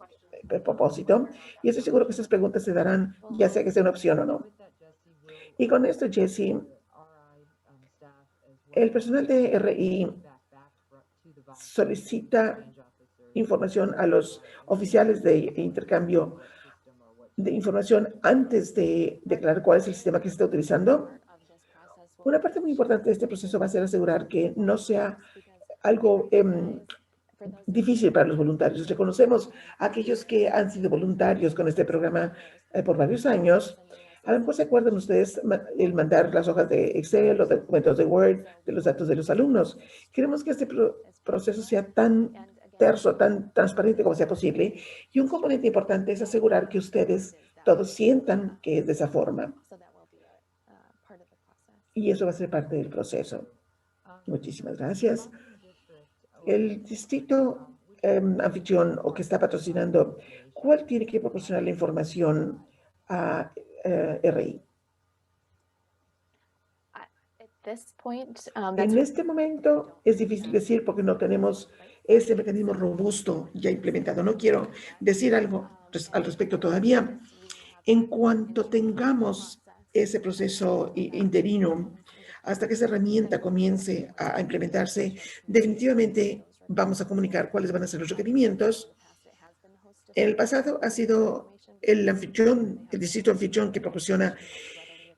propósito. Y estoy seguro que esas preguntas se darán, ya sea que sea una opción o no. Y con esto, Jesse, el personal de RI solicita información a los oficiales de intercambio de información antes de declarar cuál es el sistema que se está utilizando. Una parte muy importante de este proceso va a ser asegurar que no sea algo difícil para los voluntarios. Reconocemos a aquellos que han sido voluntarios con este programa por varios años. A lo mejor se acuerdan ustedes el mandar las hojas de Excel, los documentos de Word, de los datos de los alumnos. Queremos que este proceso sea tan terso, tan transparente como sea posible. Y un componente importante es asegurar que ustedes todos sientan que es de esa forma. Y eso va a ser parte del proceso. Muchísimas gracias. El distrito anfitrión o que está patrocinando, ¿cuál tiene que proporcionar la información a RI? En este momento es difícil decir porque no tenemos ese mecanismo robusto ya implementado. No quiero decir algo al respecto todavía. En cuanto tengamos ese proceso interino, hasta que esa herramienta comience a implementarse, definitivamente vamos a comunicar cuáles van a ser los requerimientos. En el pasado ha sido el anfitrión, el distrito anfitrión que proporciona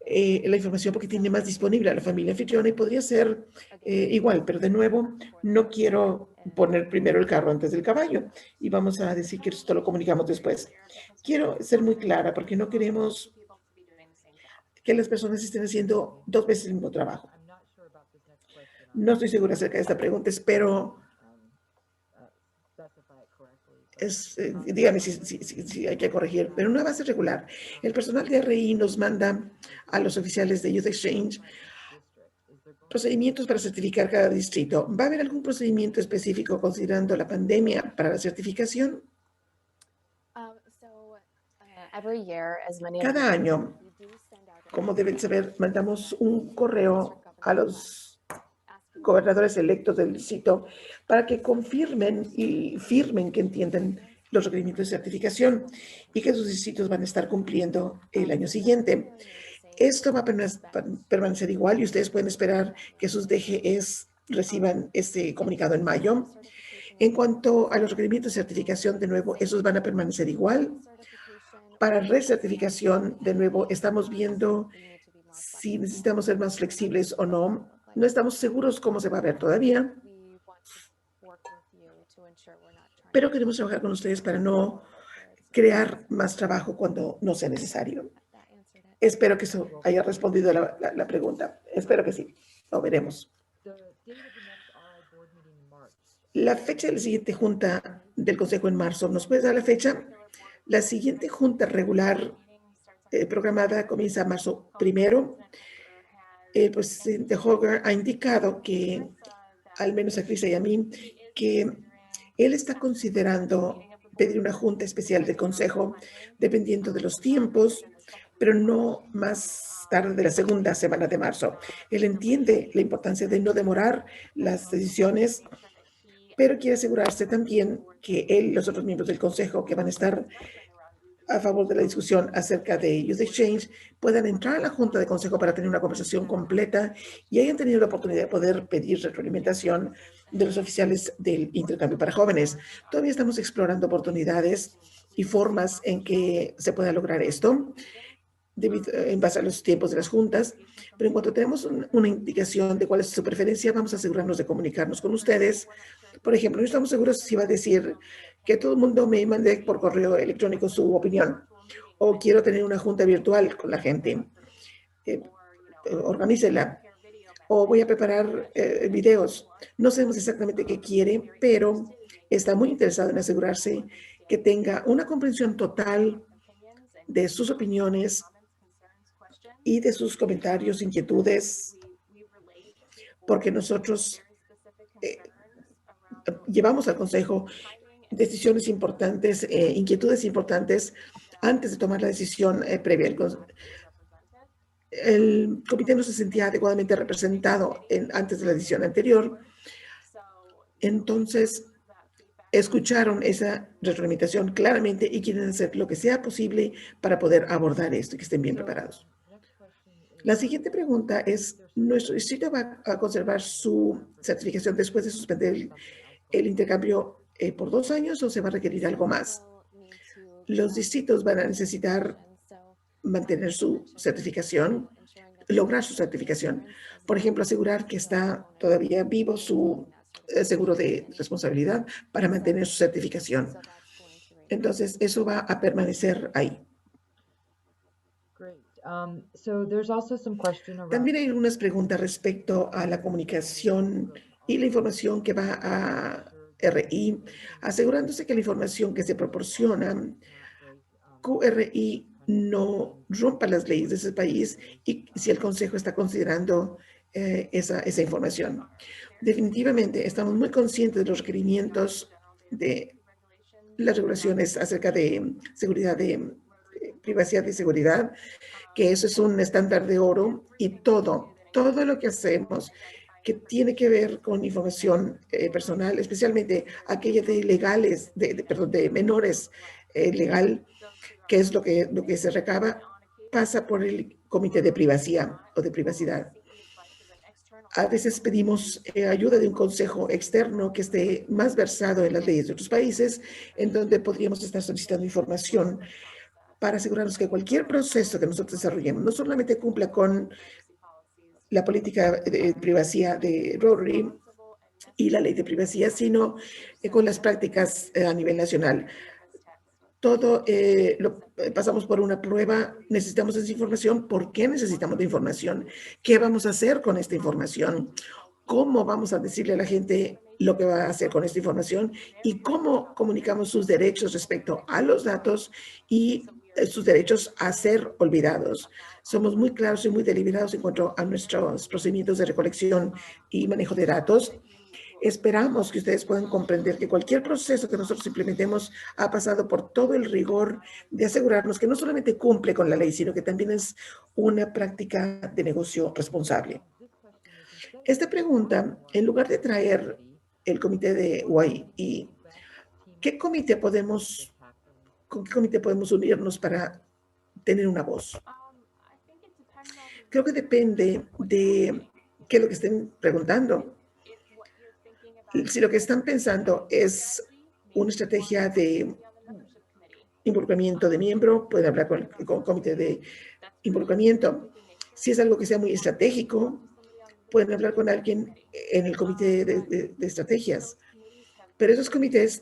la información porque tiene más disponible a la familia anfitriona y podría ser igual, pero de nuevo, no quiero poner primero el carro antes del caballo y vamos a decir que esto lo comunicamos después. Quiero ser muy clara porque no queremos que las personas estén haciendo dos veces el mismo trabajo. No estoy segura acerca de esta pregunta, espero... dígame si hay que corregir, pero una base regular. El personal de RI nos manda a los oficiales de Youth Exchange procedimientos para certificar cada distrito. ¿Va a haber algún procedimiento específico considerando la pandemia para la certificación? Cada año, como deben saber, mandamos un correo a los gobernadores electos del distrito para que confirmen y firmen que entienden los requerimientos de certificación y que sus distritos van a estar cumpliendo el año siguiente. Esto va a permanecer igual y ustedes pueden esperar que sus DGEs reciban este comunicado en mayo. En cuanto a los requerimientos de certificación, de nuevo, esos van a permanecer igual. Para recertificación, de nuevo, estamos viendo si necesitamos ser más flexibles o no. No estamos seguros cómo se va a ver todavía, pero queremos trabajar con ustedes para no crear más trabajo cuando no sea necesario. Espero que eso haya respondido a la pregunta. Espero que sí. Lo veremos. La fecha de la siguiente junta del Consejo en marzo. ¿Nos puedes dar la fecha? La siguiente junta regular programada comienza marzo 1. El presidente Hoger ha indicado que, al menos a Crisa y a mí, que él está considerando pedir una junta especial del Consejo dependiendo de los tiempos, pero no más tarde de la segunda semana de marzo. Él entiende la importancia de no demorar las decisiones, pero quiere asegurarse también que él y los otros miembros del Consejo que van a estar a favor de la discusión acerca de Youth Exchange puedan entrar a la Junta de Consejo para tener una conversación completa y hayan tenido la oportunidad de poder pedir retroalimentación de los oficiales del intercambio para jóvenes. Todavía estamos explorando oportunidades y formas en que se pueda lograr esto en base a los tiempos de las juntas, pero en cuanto tenemos una indicación de cuál es su preferencia, vamos a asegurarnos de comunicarnos con ustedes. Por ejemplo, no estamos seguros si va a decir que todo el mundo me mande por correo electrónico su opinión o quiero tener una junta virtual con la gente. Organícela. O voy a preparar videos. No sabemos exactamente qué quiere, pero está muy interesado en asegurarse que tenga una comprensión total de sus opiniones y de sus comentarios, inquietudes, porque nosotros llevamos al Consejo decisiones importantes, inquietudes importantes antes de tomar la decisión previa. El comité no se sentía adecuadamente representado antes de la decisión anterior. Entonces, escucharon esa retroalimentación claramente y quieren hacer lo que sea posible para poder abordar esto y que estén bien preparados. La siguiente pregunta es, ¿nuestro distrito va a conservar su certificación después de suspender el intercambio por 2 años o se va a requerir algo más? Los distritos van a necesitar mantener su certificación, lograr su certificación. Por ejemplo, asegurar que está todavía vivo su seguro de responsabilidad para mantener su certificación. Entonces, eso va a permanecer ahí. También hay algunas preguntas respecto a la comunicación y la información que va a RI, asegurándose que la información que se proporciona, QRI no rompa las leyes de ese país y si el Consejo está considerando esa información. Definitivamente, estamos muy conscientes de los requerimientos de las regulaciones acerca de seguridad, de privacidad y seguridad, que eso es un estándar de oro y todo lo que hacemos que tiene que ver con información personal, especialmente aquella de legales, de menores legal, que es lo que se recaba, pasa por el Comité de Privacidad o de Privacidad. A veces pedimos ayuda de un consejo externo que esté más versado en las leyes de otros países, en donde podríamos estar solicitando información para asegurarnos que cualquier proceso que nosotros desarrollemos no solamente cumpla con la política de privacidad de Rotary y la ley de privacidad, sino con las prácticas a nivel nacional. Todo pasamos por una prueba, necesitamos esa información. ¿Por qué necesitamos la información? ¿Qué vamos a hacer con esta información? ¿Cómo vamos a decirle a la gente lo que va a hacer con esta información? ¿Y cómo comunicamos sus derechos respecto a los datos y sus derechos a ser olvidados? Somos muy claros y muy deliberados en cuanto a nuestros procedimientos de recolección y manejo de datos. Esperamos que ustedes puedan comprender que cualquier proceso que nosotros implementemos ha pasado por todo el rigor de asegurarnos que no solamente cumple con la ley, sino que también es una práctica de negocio responsable. Esta pregunta, en lugar de traer el comité de UAI ¿Con qué comité podemos unirnos para tener una voz? Creo que depende de qué es lo que estén preguntando. Si lo que están pensando es una estrategia de involucramiento de miembro, pueden hablar con el comité de involucramiento. Si es algo que sea muy estratégico, pueden hablar con alguien en el comité de estrategias. Pero esos comités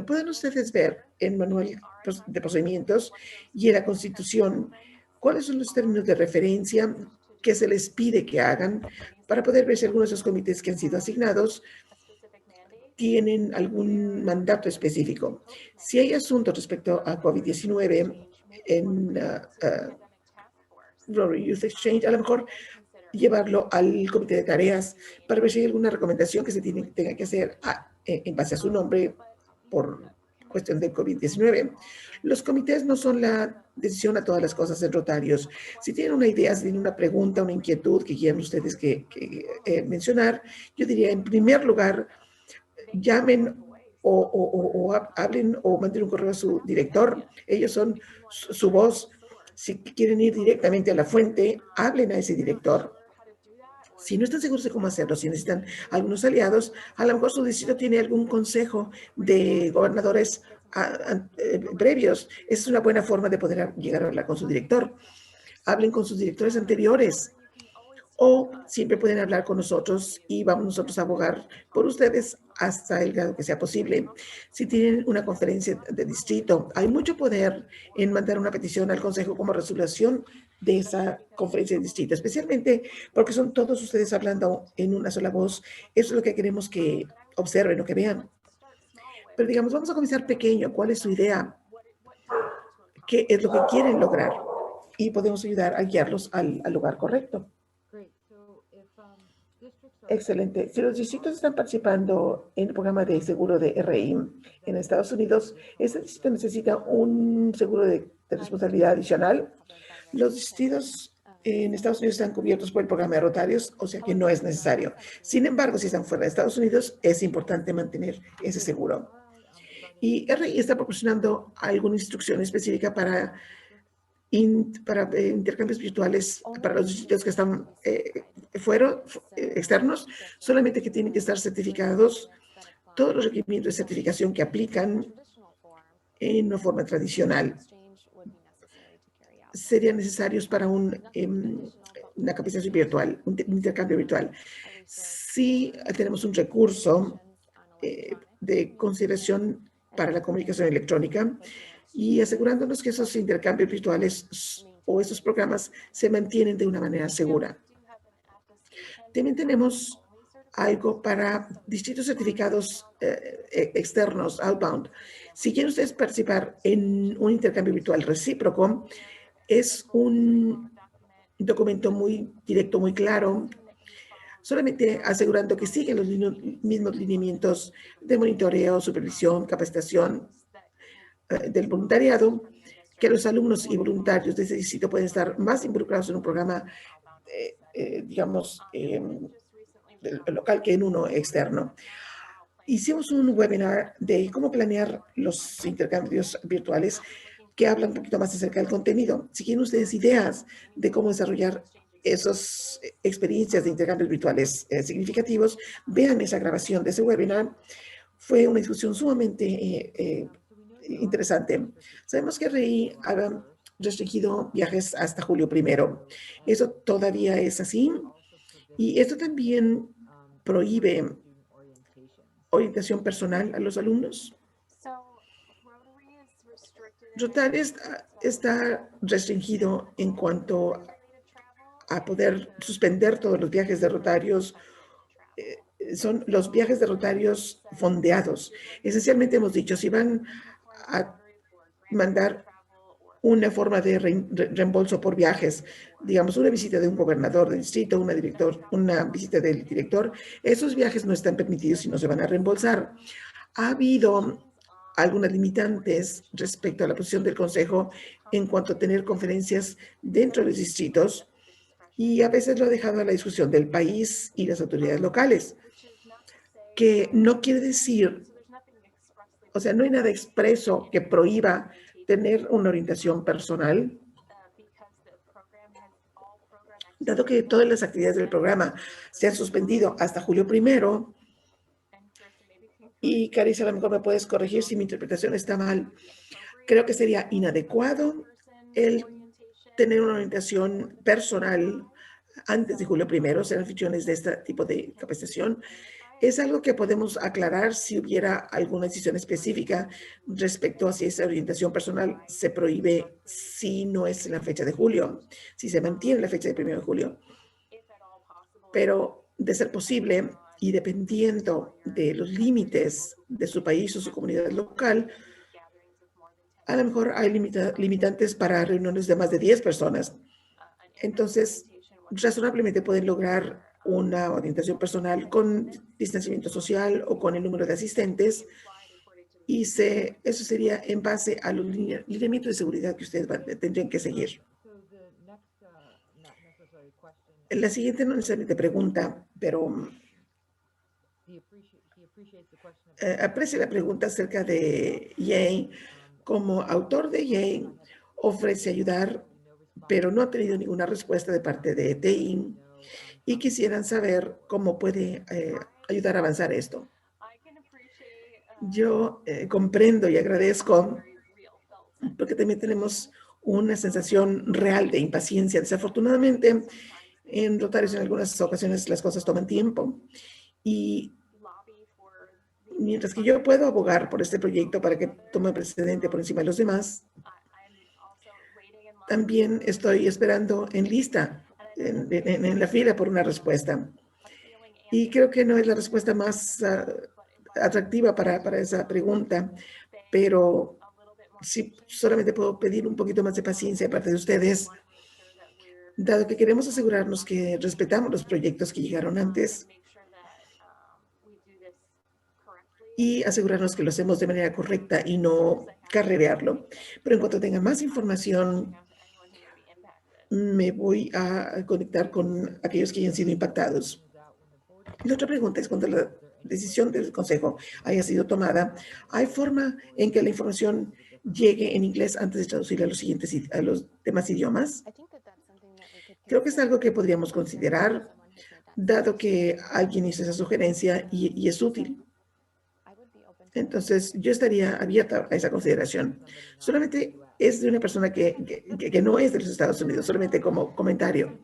pueden ustedes ver en el manual de procedimientos y en la Constitución cuáles son los términos de referencia que se les pide que hagan para poder ver si algunos de esos comités que han sido asignados tienen algún mandato específico. Si hay asuntos respecto a COVID-19 en Rotary Youth Exchange, a lo mejor llevarlo al comité de tareas para ver si hay alguna recomendación que se tenga que hacer en base a su nombre por cuestión del COVID-19. Los comités no son la decisión a todas las cosas en Rotarios. Si tienen una idea, si tienen una pregunta, una inquietud que quieran ustedes mencionar, yo diría, en primer lugar, llamen o hablen o manden un correo a su director. Ellos son su voz. Si quieren ir directamente a la fuente, hablen a ese director. Si no están seguros de cómo hacerlo, si necesitan algunos aliados, a lo mejor su distrito tiene algún consejo de gobernadores previos. Esa es una buena forma de poder llegar a hablar con su director. Hablen con sus directores anteriores. O siempre pueden hablar con nosotros y vamos nosotros a abogar por ustedes hasta el grado que sea posible. Si tienen una conferencia de distrito, hay mucho poder en mandar una petición al Consejo como resolución de esa conferencia de distrito, especialmente porque son todos ustedes hablando en una sola voz. Eso es lo que queremos que observen o que vean. Pero digamos, vamos a comenzar pequeño. ¿Cuál es su idea? ¿Qué es lo que quieren lograr? Y podemos ayudar a guiarlos al lugar correcto. Excelente. Si los distritos están participando en el programa de seguro de RI en Estados Unidos, ese distrito necesita un seguro de responsabilidad adicional. Los distritos en Estados Unidos están cubiertos por el programa de Rotarios, o sea que no es necesario. Sin embargo, si están fuera de Estados Unidos, es importante mantener ese seguro. Y RI está proporcionando alguna instrucción específica para intercambios virtuales para los distritos que están externos, solamente que tienen que estar certificados. Todos los requerimientos de certificación que aplican en una forma tradicional serían necesarios para una capacitación virtual, un intercambio virtual. Si tenemos un recurso de consideración para la comunicación electrónica, y asegurándonos que esos intercambios virtuales o esos programas se mantienen de una manera segura. También tenemos algo para distritos certificados externos, outbound. Si quieren ustedes participar en un intercambio virtual recíproco, es un documento muy directo, muy claro, solamente asegurando que siguen los mismos lineamientos de monitoreo, supervisión, capacitación del voluntariado, que los alumnos y voluntarios de ese distrito pueden estar más involucrados en un programa, digamos, local que en uno externo. Hicimos un webinar de cómo planear los intercambios virtuales que hablan un poquito más acerca del contenido. Si quieren ustedes ideas de cómo desarrollar esas experiencias de intercambios virtuales significativos, vean esa grabación de ese webinar. Fue una discusión sumamente interesante. Sabemos que RI ha restringido viajes hasta julio 1. Eso todavía es así. Y esto también prohíbe orientación personal a los alumnos. Rotary está restringido en cuanto a poder suspender todos los viajes de rotarios. Son los viajes de rotarios fondeados. Esencialmente hemos dicho, si van a mandar una forma de reembolso por viajes, digamos, una visita de un gobernador del distrito, una visita del director, esos viajes no están permitidos y no se van a reembolsar. Ha habido algunas limitantes respecto a la posición del Consejo en cuanto a tener conferencias dentro de los distritos y a veces lo ha dejado a la discusión del país y las autoridades locales, que no quiere decir O sea, no hay nada expreso que prohíba tener una orientación personal, dado que todas las actividades del programa se han suspendido hasta julio 1. Y Carissa, a lo mejor me puedes corregir si mi interpretación está mal. Creo que sería inadecuado el tener una orientación personal antes de julio 1, ser anfitriones de este tipo de capacitación. Es algo que podemos aclarar si hubiera alguna decisión específica respecto a si esa orientación personal se prohíbe si no es en la fecha de julio, si se mantiene la fecha de 1 de julio. Pero de ser posible y dependiendo de los límites de su país o su comunidad local, a lo mejor hay limitantes para reuniones de más de 10 personas. Entonces, razonablemente pueden lograr una orientación personal con distanciamiento social o con el número de asistentes, y eso sería en base a los lineamientos de seguridad que ustedes tendrían que seguir. La siguiente no necesariamente pregunta, pero aprecio la pregunta acerca de Yay. Como autor de Yay, ofrece ayudar, pero no ha tenido ninguna respuesta de parte de TI y quisieran saber cómo puede ayudar a avanzar esto. Yo comprendo y agradezco, porque también tenemos una sensación real de impaciencia. Desafortunadamente, en Rotarios en algunas ocasiones las cosas toman tiempo, y mientras que yo puedo abogar por este proyecto para que tome precedente por encima de los demás, también estoy esperando en lista, en la fila por una respuesta. Y creo que no es la respuesta más atractiva para esa pregunta, pero sí solamente puedo pedir un poquito más de paciencia de parte de ustedes, dado que queremos asegurarnos que respetamos los proyectos que llegaron antes y asegurarnos que lo hacemos de manera correcta y no carrerearlo. Pero en cuanto tenga más información, me voy a conectar con aquellos que hayan sido impactados. La otra pregunta es, cuando la decisión del Consejo haya sido tomada, ¿hay forma en que la información llegue en inglés antes de traducirla a los demás idiomas? Creo que es algo que podríamos considerar, dado que alguien hizo esa sugerencia y es útil. Entonces, yo estaría abierta a esa consideración. Solamente es de una persona que no es de los Estados Unidos, solamente como comentario.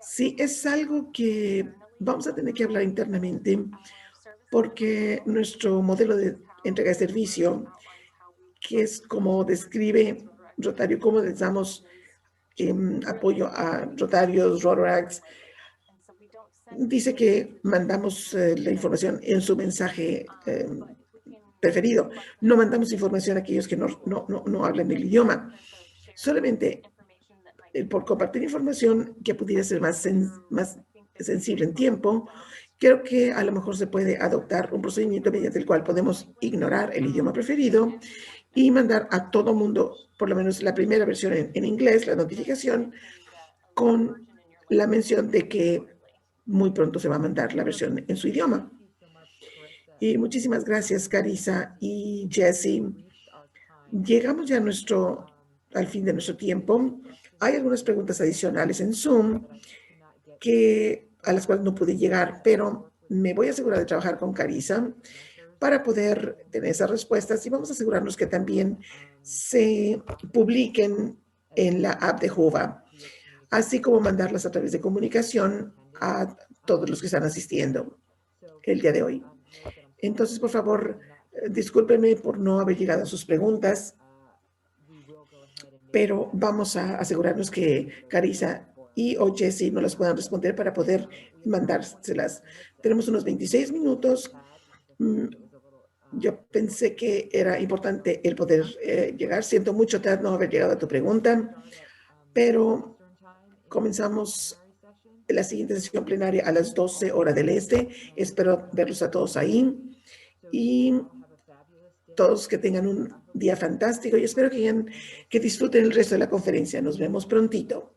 Sí, es algo que vamos a tener que hablar internamente, porque nuestro modelo de entrega de servicio, que es como describe Rotario, cómo les damos apoyo a Rotarios, Rotaract, dice que mandamos la información en su mensaje preferido. No mandamos información a aquellos que no hablan el idioma. Solamente por compartir información que pudiera ser más sensible en tiempo, creo que a lo mejor se puede adoptar un procedimiento mediante el cual podemos ignorar el idioma preferido y mandar a todo mundo, por lo menos la primera versión en inglés, la notificación, con la mención de que muy pronto se va a mandar la versión en su idioma. Y muchísimas gracias, Carissa y Jessie. Llegamos ya al fin de nuestro tiempo. Hay algunas preguntas adicionales en Zoom a las cuales no pude llegar, pero me voy a asegurar de trabajar con Carissa para poder tener esas respuestas, y vamos a asegurarnos que también se publiquen en la app de Whova, así como mandarlas a través de comunicación a todos los que están asistiendo el día de hoy. Entonces, por favor, discúlpenme por no haber llegado a sus preguntas, pero vamos a asegurarnos que Carissa o Jessie nos las puedan responder para poder mandárselas. Tenemos unos 26 minutos. Yo pensé que era importante el poder llegar. Siento mucho, Tad, no haber llegado a tu pregunta, pero comenzamos la siguiente sesión plenaria a las 12 horas del este. Espero verlos a todos ahí, y todos que tengan un día fantástico, y espero que disfruten el resto de la conferencia. Nos vemos prontito.